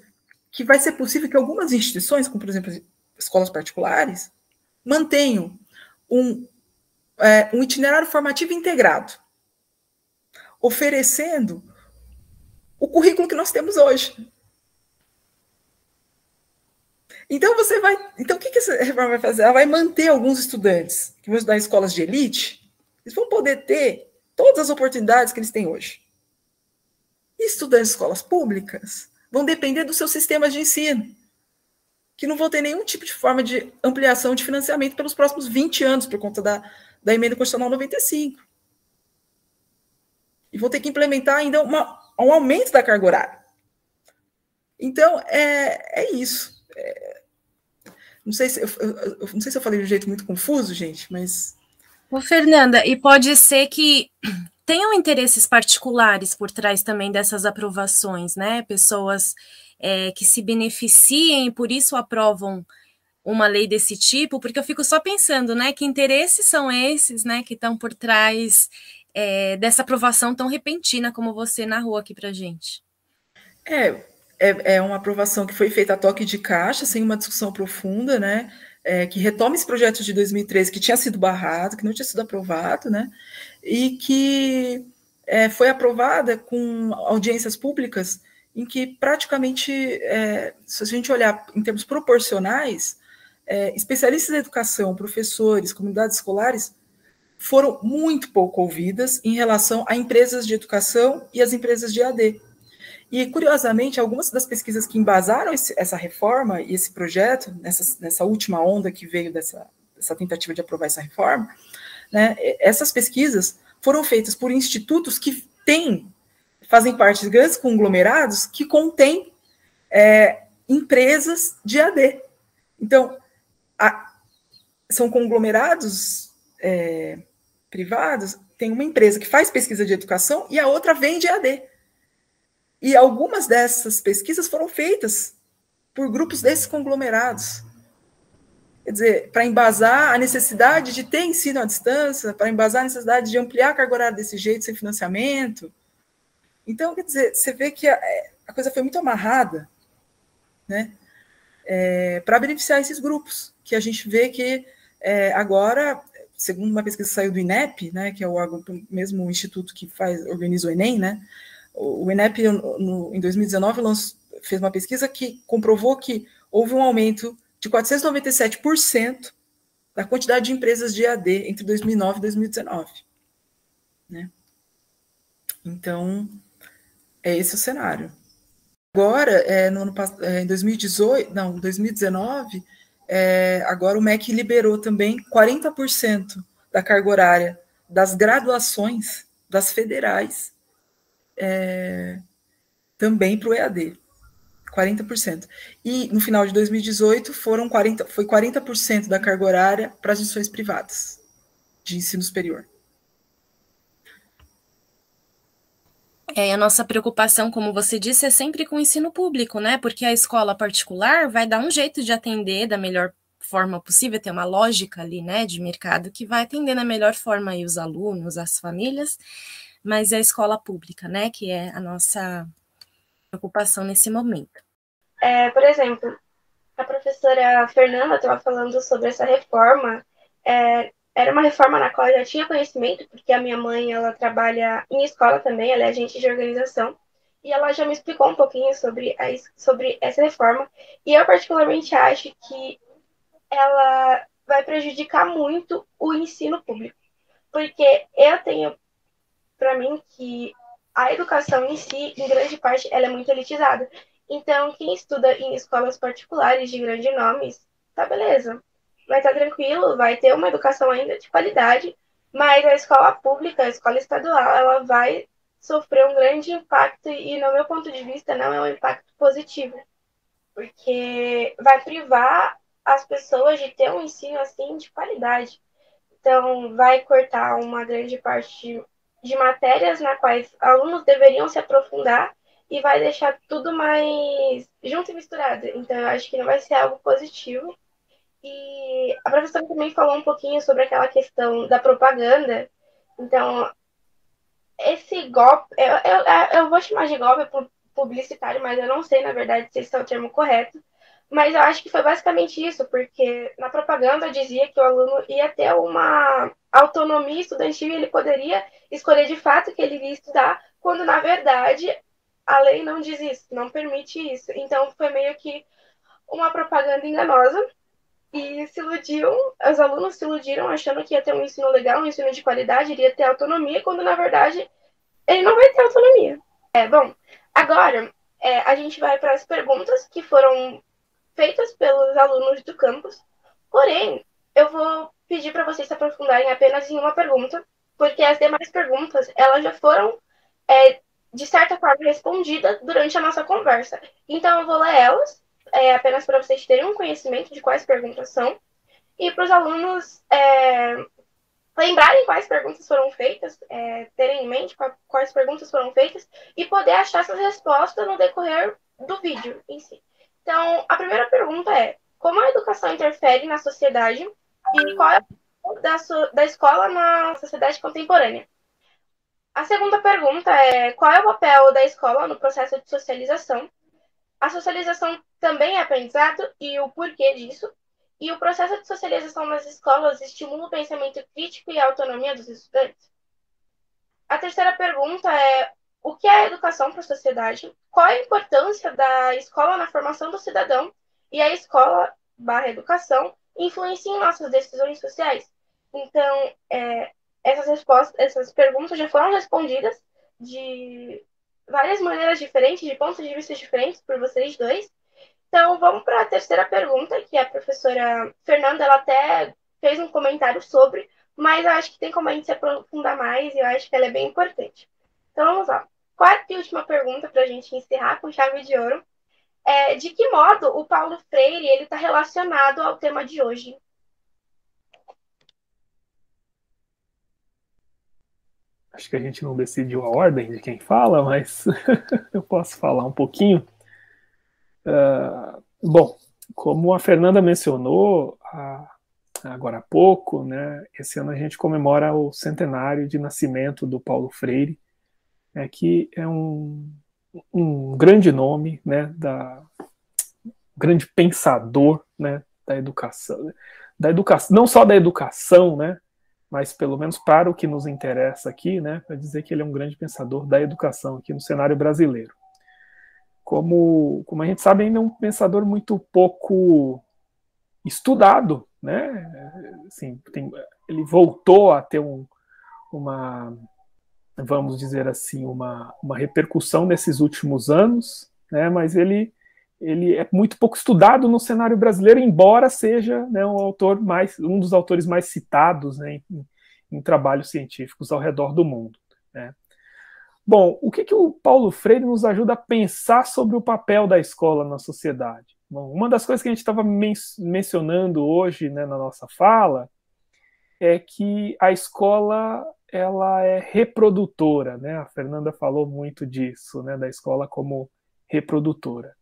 que vai ser possível que algumas instituições, como, por exemplo, escolas particulares, mantenham um itinerário formativo integrado, oferecendo o currículo que nós temos hoje. Então, o que essa reforma vai fazer? Ela vai manter alguns estudantes que vão estudar em escolas de elite, eles vão poder ter todas as oportunidades que eles têm hoje. E estudantes de escolas públicas vão depender dos seus sistemas de ensino, que não vão ter nenhum tipo de forma de ampliação de financiamento pelos próximos 20 anos, por conta da Emenda Constitucional 95. E vão ter que implementar ainda um aumento da carga horária. Então, é isso. Não sei se eu falei de um jeito muito confuso, gente, mas... Ô, Fernanda, e pode ser que tenham interesses particulares por trás também dessas aprovações, né? Pessoas que se beneficiem e por isso aprovam uma lei desse tipo, porque eu fico só pensando, né? Que interesses são esses, né? Que estão por trás dessa aprovação tão repentina como você narrou aqui pra gente. É uma aprovação que foi feita a toque de caixa, sem uma discussão profunda, né? Que retoma esse projeto de 2013, que tinha sido barrado, que não tinha sido aprovado, né? E que foi aprovada com audiências públicas em que praticamente, se a gente olhar em termos proporcionais, especialistas da educação, professores, comunidades escolares, foram muito pouco ouvidas em relação a empresas de educação e as empresas de AD. E, curiosamente, algumas das pesquisas que embasaram essa reforma e esse projeto, nessa última onda que veio dessa tentativa de aprovar essa reforma, né, essas pesquisas foram feitas por institutos que fazem parte de grandes conglomerados que contêm empresas de AD. Então, são conglomerados privados, tem uma empresa que faz pesquisa de educação e a outra vende AD. E algumas dessas pesquisas foram feitas por grupos desses conglomerados. Quer dizer, para embasar a necessidade de ter ensino à distância, para embasar a necessidade de ampliar a carga horária desse jeito, sem financiamento. Então, quer dizer, você vê que a coisa foi muito amarrada, né, para beneficiar esses grupos, que a gente vê que agora, segundo uma pesquisa que saiu do INEP, né, que é o mesmo instituto que organiza o Enem, né, o INEP, em 2019, fez uma pesquisa que comprovou que houve um aumento de 497% da quantidade de empresas de EAD entre 2009 e 2019. Né? Então, é esse o cenário. Agora, em 2019, agora o MEC liberou também 40% da carga horária das graduações das federais também para o EAD. 40%. E no final de 2018 foi 40% da carga horária para as instituições privadas de ensino superior. A nossa preocupação, como você disse, é sempre com o ensino público, né? Porque a escola particular vai dar um jeito de atender da melhor forma possível, tem uma lógica ali, né, de mercado que vai atender da melhor forma aí os alunos, as famílias, mas é a escola pública, né, que é a nossa preocupação nesse momento. Por exemplo, a professora Fernanda estava falando sobre essa reforma. Era uma reforma na qual eu já tinha conhecimento, porque a minha mãe, ela trabalha em escola também, ela é agente de organização, e ela já me explicou um pouquinho sobre essa reforma, e eu particularmente acho que ela vai prejudicar muito o ensino público, porque eu tenho para mim que a educação em si, em grande parte, ela é muito elitizada. Então, quem estuda em escolas particulares de grandes nomes, tá beleza. Vai estar tranquilo, vai ter uma educação ainda de qualidade, mas a escola pública, a escola estadual, ela vai sofrer um grande impacto e, no meu ponto de vista, não é um impacto positivo, porque vai privar as pessoas de ter um ensino assim de qualidade. Então, vai cortar uma grande parte de matérias na quais alunos deveriam se aprofundar e vai deixar tudo mais junto e misturado. Então, eu acho que não vai ser algo positivo. E a professora também falou um pouquinho sobre aquela questão da propaganda. Então, esse golpe, eu vou chamar de golpe publicitário, mas eu não sei, na verdade, se esse é o termo correto. Mas eu acho que foi basicamente isso, porque na propaganda dizia que o aluno ia ter uma autonomia estudantil e ele poderia escolher de fato o que ele iria estudar, quando, na verdade, a lei não diz isso, não permite isso. Então, foi meio que uma propaganda enganosa e os alunos se iludiram achando que ia ter um ensino legal, um ensino de qualidade, iria ter autonomia, quando, na verdade, ele não vai ter autonomia. Bom, agora a gente vai para as perguntas que foram feitas pelos alunos do campus. Porém, eu vou pedir para vocês se aprofundarem apenas em uma pergunta, porque as demais perguntas, elas já foram, de certa forma, respondidas durante a nossa conversa. Então, eu vou ler elas, apenas para vocês terem um conhecimento de quais perguntas são, e para os alunos lembrarem quais perguntas foram feitas, terem em mente quais perguntas foram feitas, e poder achar essas respostas no decorrer do vídeo em si. Então, a primeira pergunta é: como a educação interfere na sociedade e qual é o papel da escola na sociedade contemporânea? A segunda pergunta é: qual é o papel da escola no processo de socialização? A socialização também é aprendizado e o porquê disso? E o processo de socialização nas escolas estimula o pensamento crítico e a autonomia dos estudantes? A terceira pergunta é: o que é a educação para a sociedade? Qual a importância da escola na formação do cidadão? E a escola/educação influencia em nossas decisões sociais? Então, essas perguntas já foram respondidas de várias maneiras diferentes, de pontos de vista diferentes por vocês dois. Então, vamos para a terceira pergunta, que a professora Fernanda, ela até fez um comentário sobre, mas eu acho que tem como a gente se aprofundar mais e eu acho que ela é bem importante. Então, vamos lá. Quarta e última pergunta para a gente encerrar com chave de ouro De que modo o Paulo Freire está relacionado ao tema de hoje? Acho que a gente não decidiu a ordem de quem fala, mas eu posso falar um pouquinho. Bom, como a Fernanda mencionou agora há pouco, né, esse ano a gente comemora o centenário de nascimento do Paulo Freire, que é um grande nome, né, grande pensador, né, da educação, não só da educação, né, mas pelo menos para o que nos interessa aqui, né, para dizer que ele é um grande pensador da educação aqui no cenário brasileiro. Como a gente sabe, ainda é um pensador muito pouco estudado, né? Assim, ele voltou a ter uma, vamos dizer assim, uma repercussão nesses últimos anos, né? Mas ele é muito pouco estudado no cenário brasileiro, embora seja, né, um dos autores mais citados, né, em trabalhos científicos ao redor do mundo, né? Bom, o que o Paulo Freire nos ajuda a pensar sobre o papel da escola na sociedade? Bom, uma das coisas que a gente estava mencionando hoje, né, na nossa fala é que a escola ela é reprodutora, né? A Fernanda falou muito disso, né, da escola como reprodutora.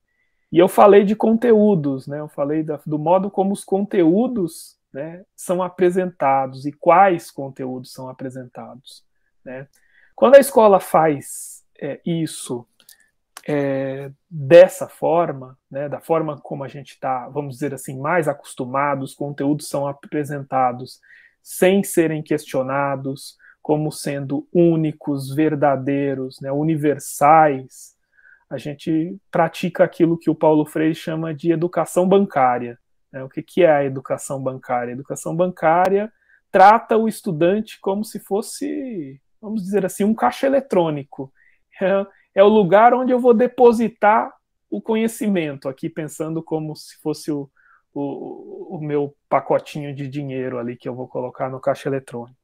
E eu falei de conteúdos, né? Eu falei do modo como os conteúdos, né, são apresentados e quais conteúdos são apresentados, né? Quando a escola faz isso dessa forma, né, da forma como a gente está, vamos dizer assim, mais acostumado, os conteúdos são apresentados sem serem questionados, como sendo únicos, verdadeiros, né, universais, a gente pratica aquilo que o Paulo Freire chama de educação bancária. Né? O que é a educação bancária? A educação bancária trata o estudante como se fosse, vamos dizer assim, um caixa eletrônico. É o lugar onde eu vou depositar o conhecimento, aqui pensando como se fosse o meu pacotinho de dinheiro ali que eu vou colocar no caixa eletrônico.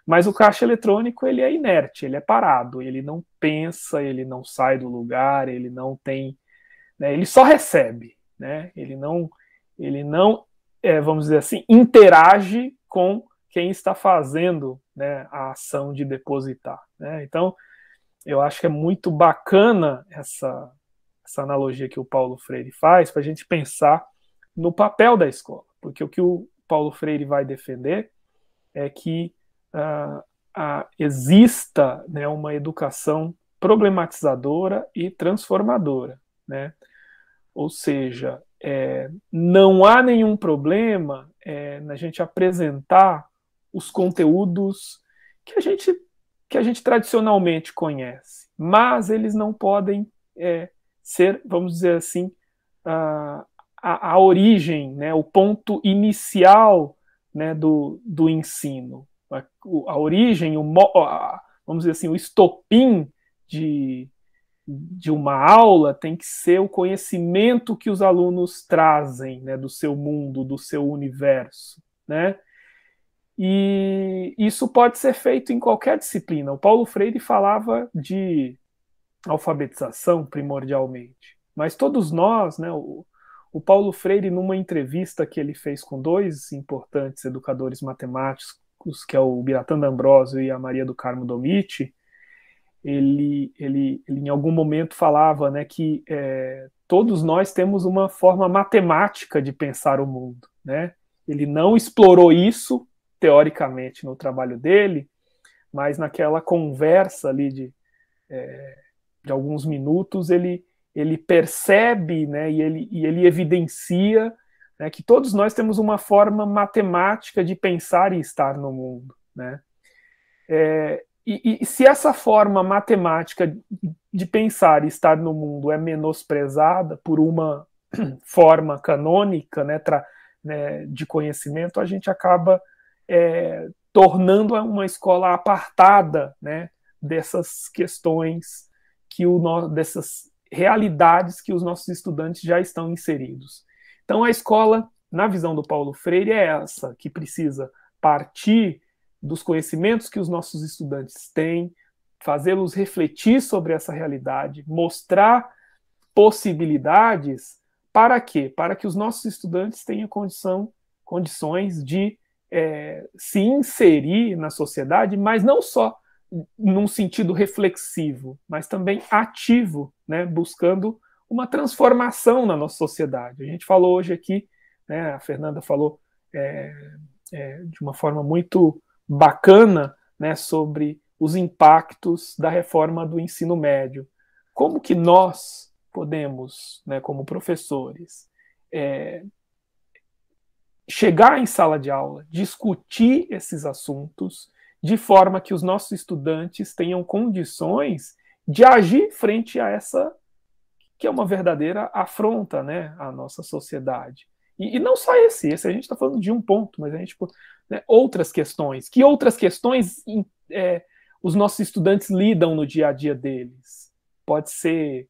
Mas o caixa eletrônico ele é inerte, ele é parado, ele não pensa, ele não sai do lugar, ele não tem, né, ele só recebe, né? Ele não, vamos dizer assim, interage com quem está fazendo, né, a ação de depositar, né? Então, eu acho que é muito bacana essa analogia que o Paulo Freire faz para a gente pensar no papel da escola, porque o que o Paulo Freire vai defender é que exista, né, uma educação problematizadora e transformadora, né? Ou seja, não há nenhum problema na gente apresentar os conteúdos que a gente tradicionalmente conhece, mas eles não podem ser, vamos dizer assim, a origem, né, o ponto inicial, né, do ensino. A origem, vamos dizer assim, o estopim de uma aula tem que ser o conhecimento que os alunos trazem, né, do seu mundo, do seu universo, né? E isso pode ser feito em qualquer disciplina. O Paulo Freire falava de alfabetização primordialmente, mas todos nós, né, o Paulo Freire, numa entrevista que ele fez com dois importantes educadores matemáticos, que é o Biratan D'Ambrosio e a Maria do Carmo Domiti, ele em algum momento falava, né, que todos nós temos uma forma matemática de pensar o mundo, né? Ele não explorou isso teoricamente no trabalho dele, mas naquela conversa ali de alguns minutos ele percebe, né, e ele evidencia, né, que todos nós temos uma forma matemática de pensar e estar no mundo, né? E se essa forma matemática de pensar e estar no mundo é menosprezada por uma forma canônica, né, de conhecimento, a gente acaba tornando uma escola apartada, né, dessas questões, dessas realidades que os nossos estudantes já estão inseridos. Então, a escola, na visão do Paulo Freire, é essa, que precisa partir dos conhecimentos que os nossos estudantes têm, fazê-los refletir sobre essa realidade, mostrar possibilidades para quê? Para que os nossos estudantes tenham condições de se inserir na sociedade, mas não só num sentido reflexivo, mas também ativo, né, buscando uma transformação na nossa sociedade. A gente falou hoje aqui, né, a Fernanda falou de uma forma muito bacana, né, sobre os impactos da reforma do ensino médio. Como que nós podemos, né, como professores, chegar em sala de aula, discutir esses assuntos de forma que os nossos estudantes tenham condições de agir frente a essa que é uma verdadeira afronta, né, à nossa sociedade. E não só esse a gente está falando de um ponto, mas a gente, né, outras questões. Que outras questões os nossos estudantes lidam no dia a dia deles? Pode ser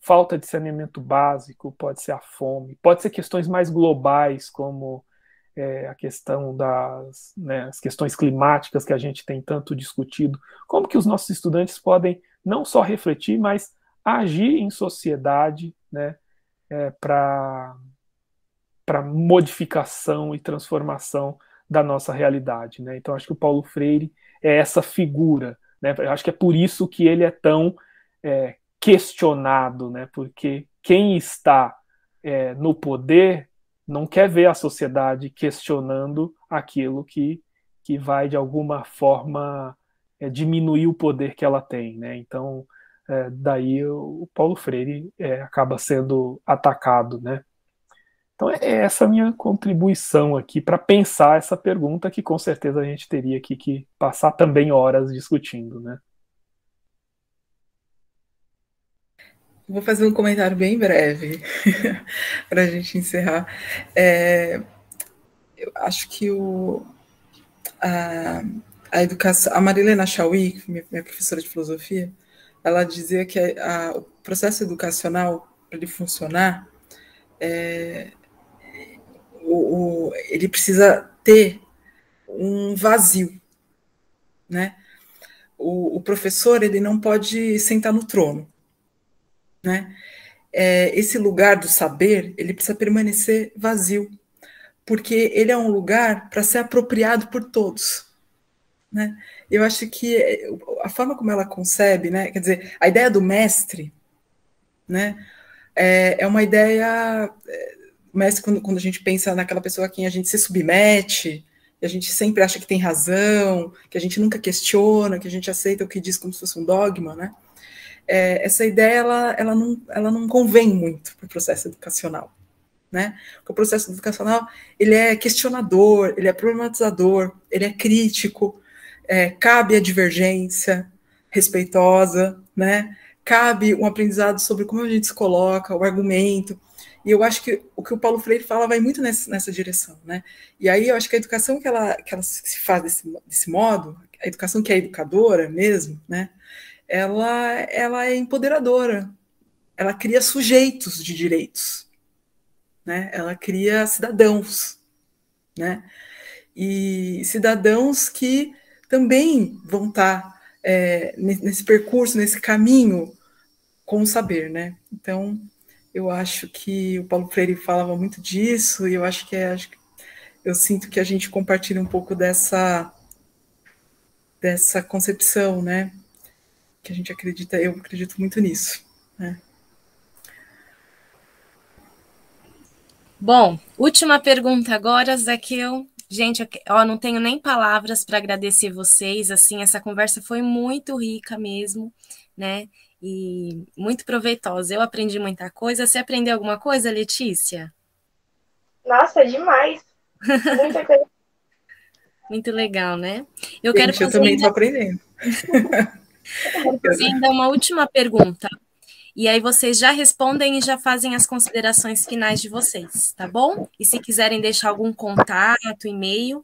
falta de saneamento básico, pode ser a fome, pode ser questões mais globais, como a questão as questões climáticas que a gente tem tanto discutido. Como que os nossos estudantes podem não só refletir, mas agir em sociedade, né, para modificação e transformação da nossa realidade, né? Então, acho que o Paulo Freire é essa figura, né? Eu acho que é por isso que ele é tão questionado, né? Porque quem está no poder não quer ver a sociedade questionando aquilo que vai, de alguma forma, diminuir o poder que ela tem, né? Então, daí o Paulo Freire acaba sendo atacado, né? Então é essa a minha contribuição aqui para pensar essa pergunta que com certeza a gente teria aqui que passar também horas discutindo, né? Vou fazer um comentário bem breve para a gente encerrar. Eu acho que a educação, a Marilena Chauí, minha professora de filosofia, ela dizia que o processo educacional, para ele funcionar, ele precisa ter um vazio, né? O professor, ele não pode sentar no trono, né? Esse lugar do saber, ele precisa permanecer vazio, porque ele é um lugar para ser apropriado por todos, né? Eu acho que a forma como ela concebe, né? Quer dizer, a ideia do mestre, né? É uma ideia. O mestre, quando a gente pensa naquela pessoa a quem a gente se submete, e a gente sempre acha que tem razão, que a gente nunca questiona, que a gente aceita o que diz como se fosse um dogma, né? Essa ideia ela não convém muito para o processo educacional, né? Porque o processo educacional ele é questionador, ele é problematizador, ele é crítico, cabe a divergência respeitosa, né? Cabe um aprendizado sobre como a gente se coloca, o argumento. E eu acho que o que o Paulo Freire fala vai muito nessa direção, né? E aí eu acho que a educação que ela se faz desse modo, a educação que é educadora mesmo, né? Ela é empoderadora, ela cria sujeitos de direitos, né? Ela cria cidadãos, né? E cidadãos que também vão estar nesse percurso, nesse caminho com o saber, né? Então, eu acho que o Paulo Freire falava muito disso, e eu acho que eu sinto que a gente compartilha um pouco dessa concepção, né? Que a gente acredita, eu acredito muito nisso, né? Bom, última pergunta agora, Zaqueu. Gente, eu não tenho nem palavras para agradecer vocês, assim, essa conversa foi muito rica mesmo, né? E muito proveitosa. Eu aprendi muita coisa. Você aprendeu alguma coisa, Letícia? Nossa, demais. Muita coisa. Muito legal, né? Eu também estou aprendendo. Quero fazer ainda uma última pergunta. E aí vocês já respondem e já fazem as considerações finais de vocês, tá bom? E se quiserem deixar algum contato, e-mail,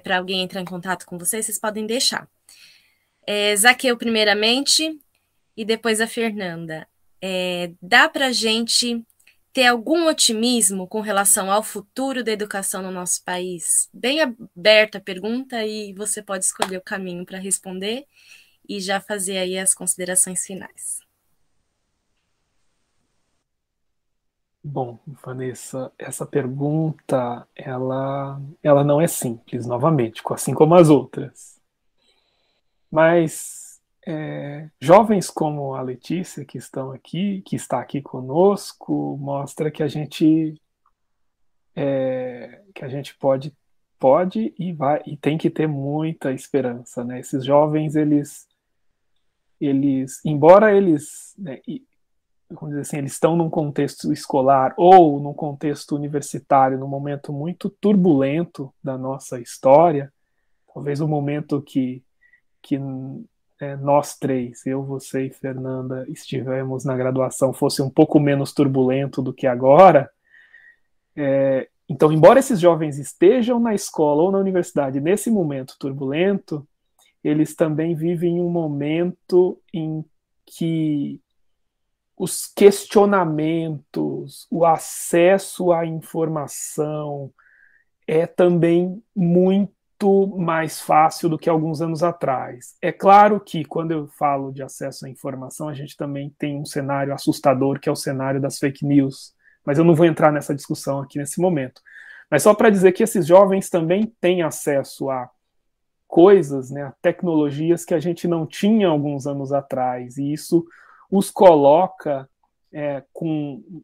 para alguém entrar em contato com vocês, vocês podem deixar. Zaqueu, primeiramente, e depois a Fernanda. Dá para a gente ter algum otimismo com relação ao futuro da educação no nosso país? Bem aberta a pergunta e você pode escolher o caminho para responder e já fazer aí as considerações finais. Bom, Vanessa, essa pergunta, ela não é simples, novamente, assim como as outras. Mas jovens como a Letícia, que estão aqui, que está aqui conosco, mostra que a gente pode e vai e tem que ter muita esperança, né? Esses jovens, embora eles, né, vamos dizer assim, eles estão num contexto escolar ou num contexto universitário, num momento muito turbulento da nossa história, talvez o momento que nós três, eu, você e Fernanda, estivemos na graduação, fosse um pouco menos turbulento do que agora. Então, embora esses jovens estejam na escola ou na universidade nesse momento turbulento, eles também vivem um momento em que os questionamentos, o acesso à informação é também muito mais fácil do que alguns anos atrás. É claro que quando eu falo de acesso à informação, a gente também tem um cenário assustador, que é o cenário das fake news, mas eu não vou entrar nessa discussão aqui nesse momento. Mas só para dizer que esses jovens também têm acesso a coisas, né, a tecnologias que a gente não tinha alguns anos atrás, e isso os coloca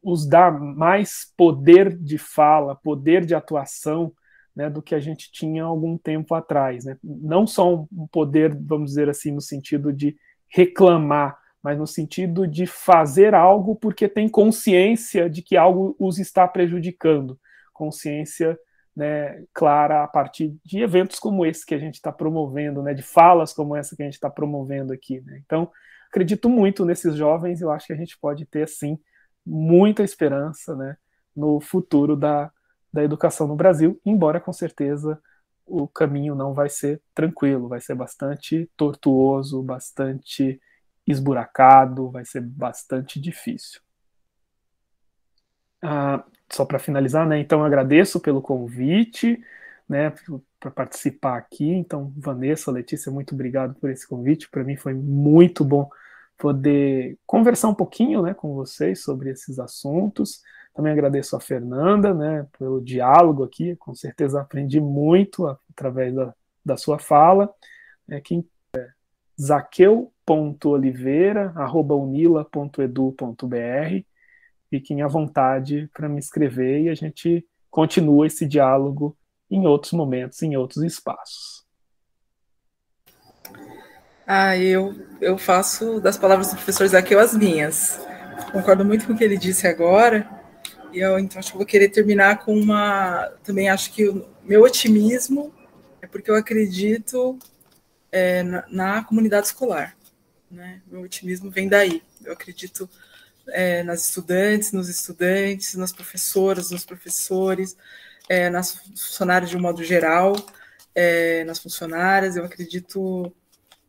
os dá mais poder de fala, poder de atuação, né, do que a gente tinha algum tempo atrás, né? Não só um poder, vamos dizer assim, no sentido de reclamar, mas no sentido de fazer algo porque tem consciência de que algo os está prejudicando, consciência, né, clara a partir de eventos como esse que a gente está promovendo, né, de falas como essa que a gente está promovendo aqui, né? Então, acredito muito nesses jovens, eu acho que a gente pode ter, sim, muita esperança, né, no futuro da educação no Brasil, embora com certeza o caminho não vai ser tranquilo, vai ser bastante tortuoso, bastante esburacado, vai ser bastante difícil. Só para finalizar, né, então agradeço pelo convite, né, para participar aqui. Então, Vanessa, Letícia, muito obrigado por esse convite. Para mim foi muito bom poder conversar um pouquinho, né, com vocês sobre esses assuntos. Também agradeço a Fernanda, né, pelo diálogo aqui. Com certeza aprendi muito através da sua fala. Quem zaqueu.oliveira@unila.edu.br. Fiquem à vontade para me escrever e a gente continua esse diálogo em outros momentos, em outros espaços. Eu faço das palavras do professor Zaqueu as minhas. Concordo muito com o que ele disse agora. E então acho que vou querer terminar com também acho que o meu otimismo é porque eu acredito na comunidade escolar, né? Meu otimismo vem daí. Eu acredito nas estudantes, nos estudantes, nas professoras, nos professores, nas funcionárias de um modo geral, nas funcionárias. Eu acredito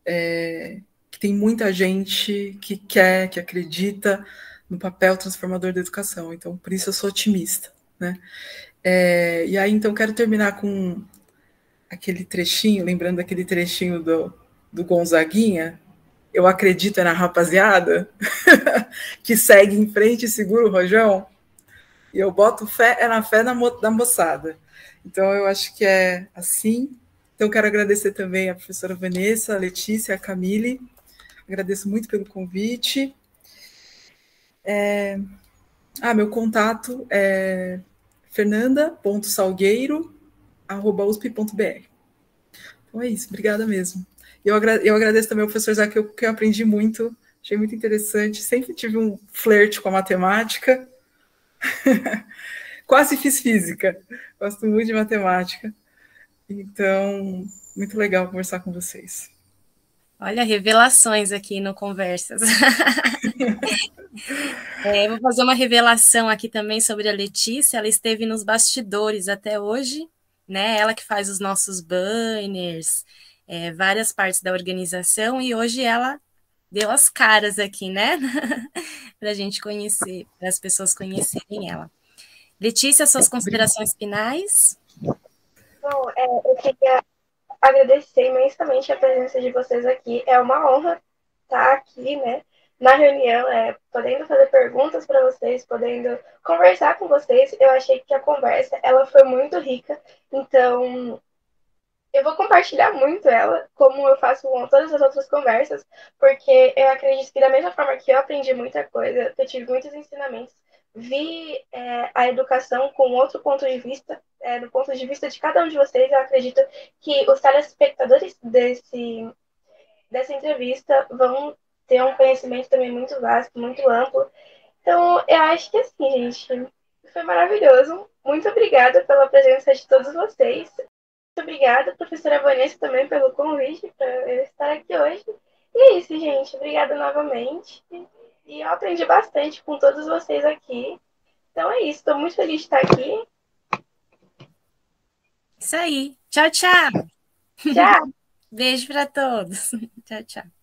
que tem muita gente que quer, que acredita no papel transformador da educação. Então, por isso eu sou otimista, né? E aí, então, quero terminar com aquele trechinho, lembrando aquele trechinho do Gonzaguinha. Eu acredito na rapaziada que segue em frente e segura o rojão. E eu boto fé na fé da moçada. Então, eu acho que é assim. Então, quero agradecer também a professora Vanessa, a Letícia, a Camille. Agradeço muito pelo convite. Meu contato é fernanda.salgueiro@usp.br. Então é isso, obrigada mesmo. Eu agradeço também ao professor Zaqueu, que eu aprendi muito, achei muito interessante, sempre tive um flerte com a matemática, quase fiz física, gosto muito de matemática, então, muito legal conversar com vocês. Olha, revelações aqui no Conversas. Vou fazer uma revelação aqui também sobre a Letícia. Ela esteve nos bastidores até hoje, né? Ela que faz os nossos banners, várias partes da organização, e hoje ela deu as caras aqui, né? Para a gente conhecer, para as pessoas conhecerem ela. Letícia, suas considerações finais? Bom, eu queria agradecer imensamente a presença de vocês aqui. É uma honra estar aqui, né, na reunião, podendo fazer perguntas para vocês, podendo conversar com vocês. Eu achei que a conversa ela foi muito rica, então eu vou compartilhar muito ela, como eu faço com todas as outras conversas, porque eu acredito que da mesma forma que eu aprendi muita coisa, que eu tive muitos ensinamentos, vi a educação com outro ponto de vista, do ponto de vista de cada um de vocês. Eu acredito que os telespectadores dessa entrevista vão ter um conhecimento também muito vasto, muito amplo. Então, eu acho que assim, gente, foi maravilhoso. Muito obrigada pela presença de todos vocês. Muito obrigada, professora Vanessa, também pelo convite para eu estar aqui hoje. E é isso, gente. Obrigada novamente. E eu aprendi bastante com todos vocês aqui. Então é isso. Estou muito feliz de estar aqui. Isso aí. Tchau, tchau. Tchau. Beijo para todos. Tchau, tchau.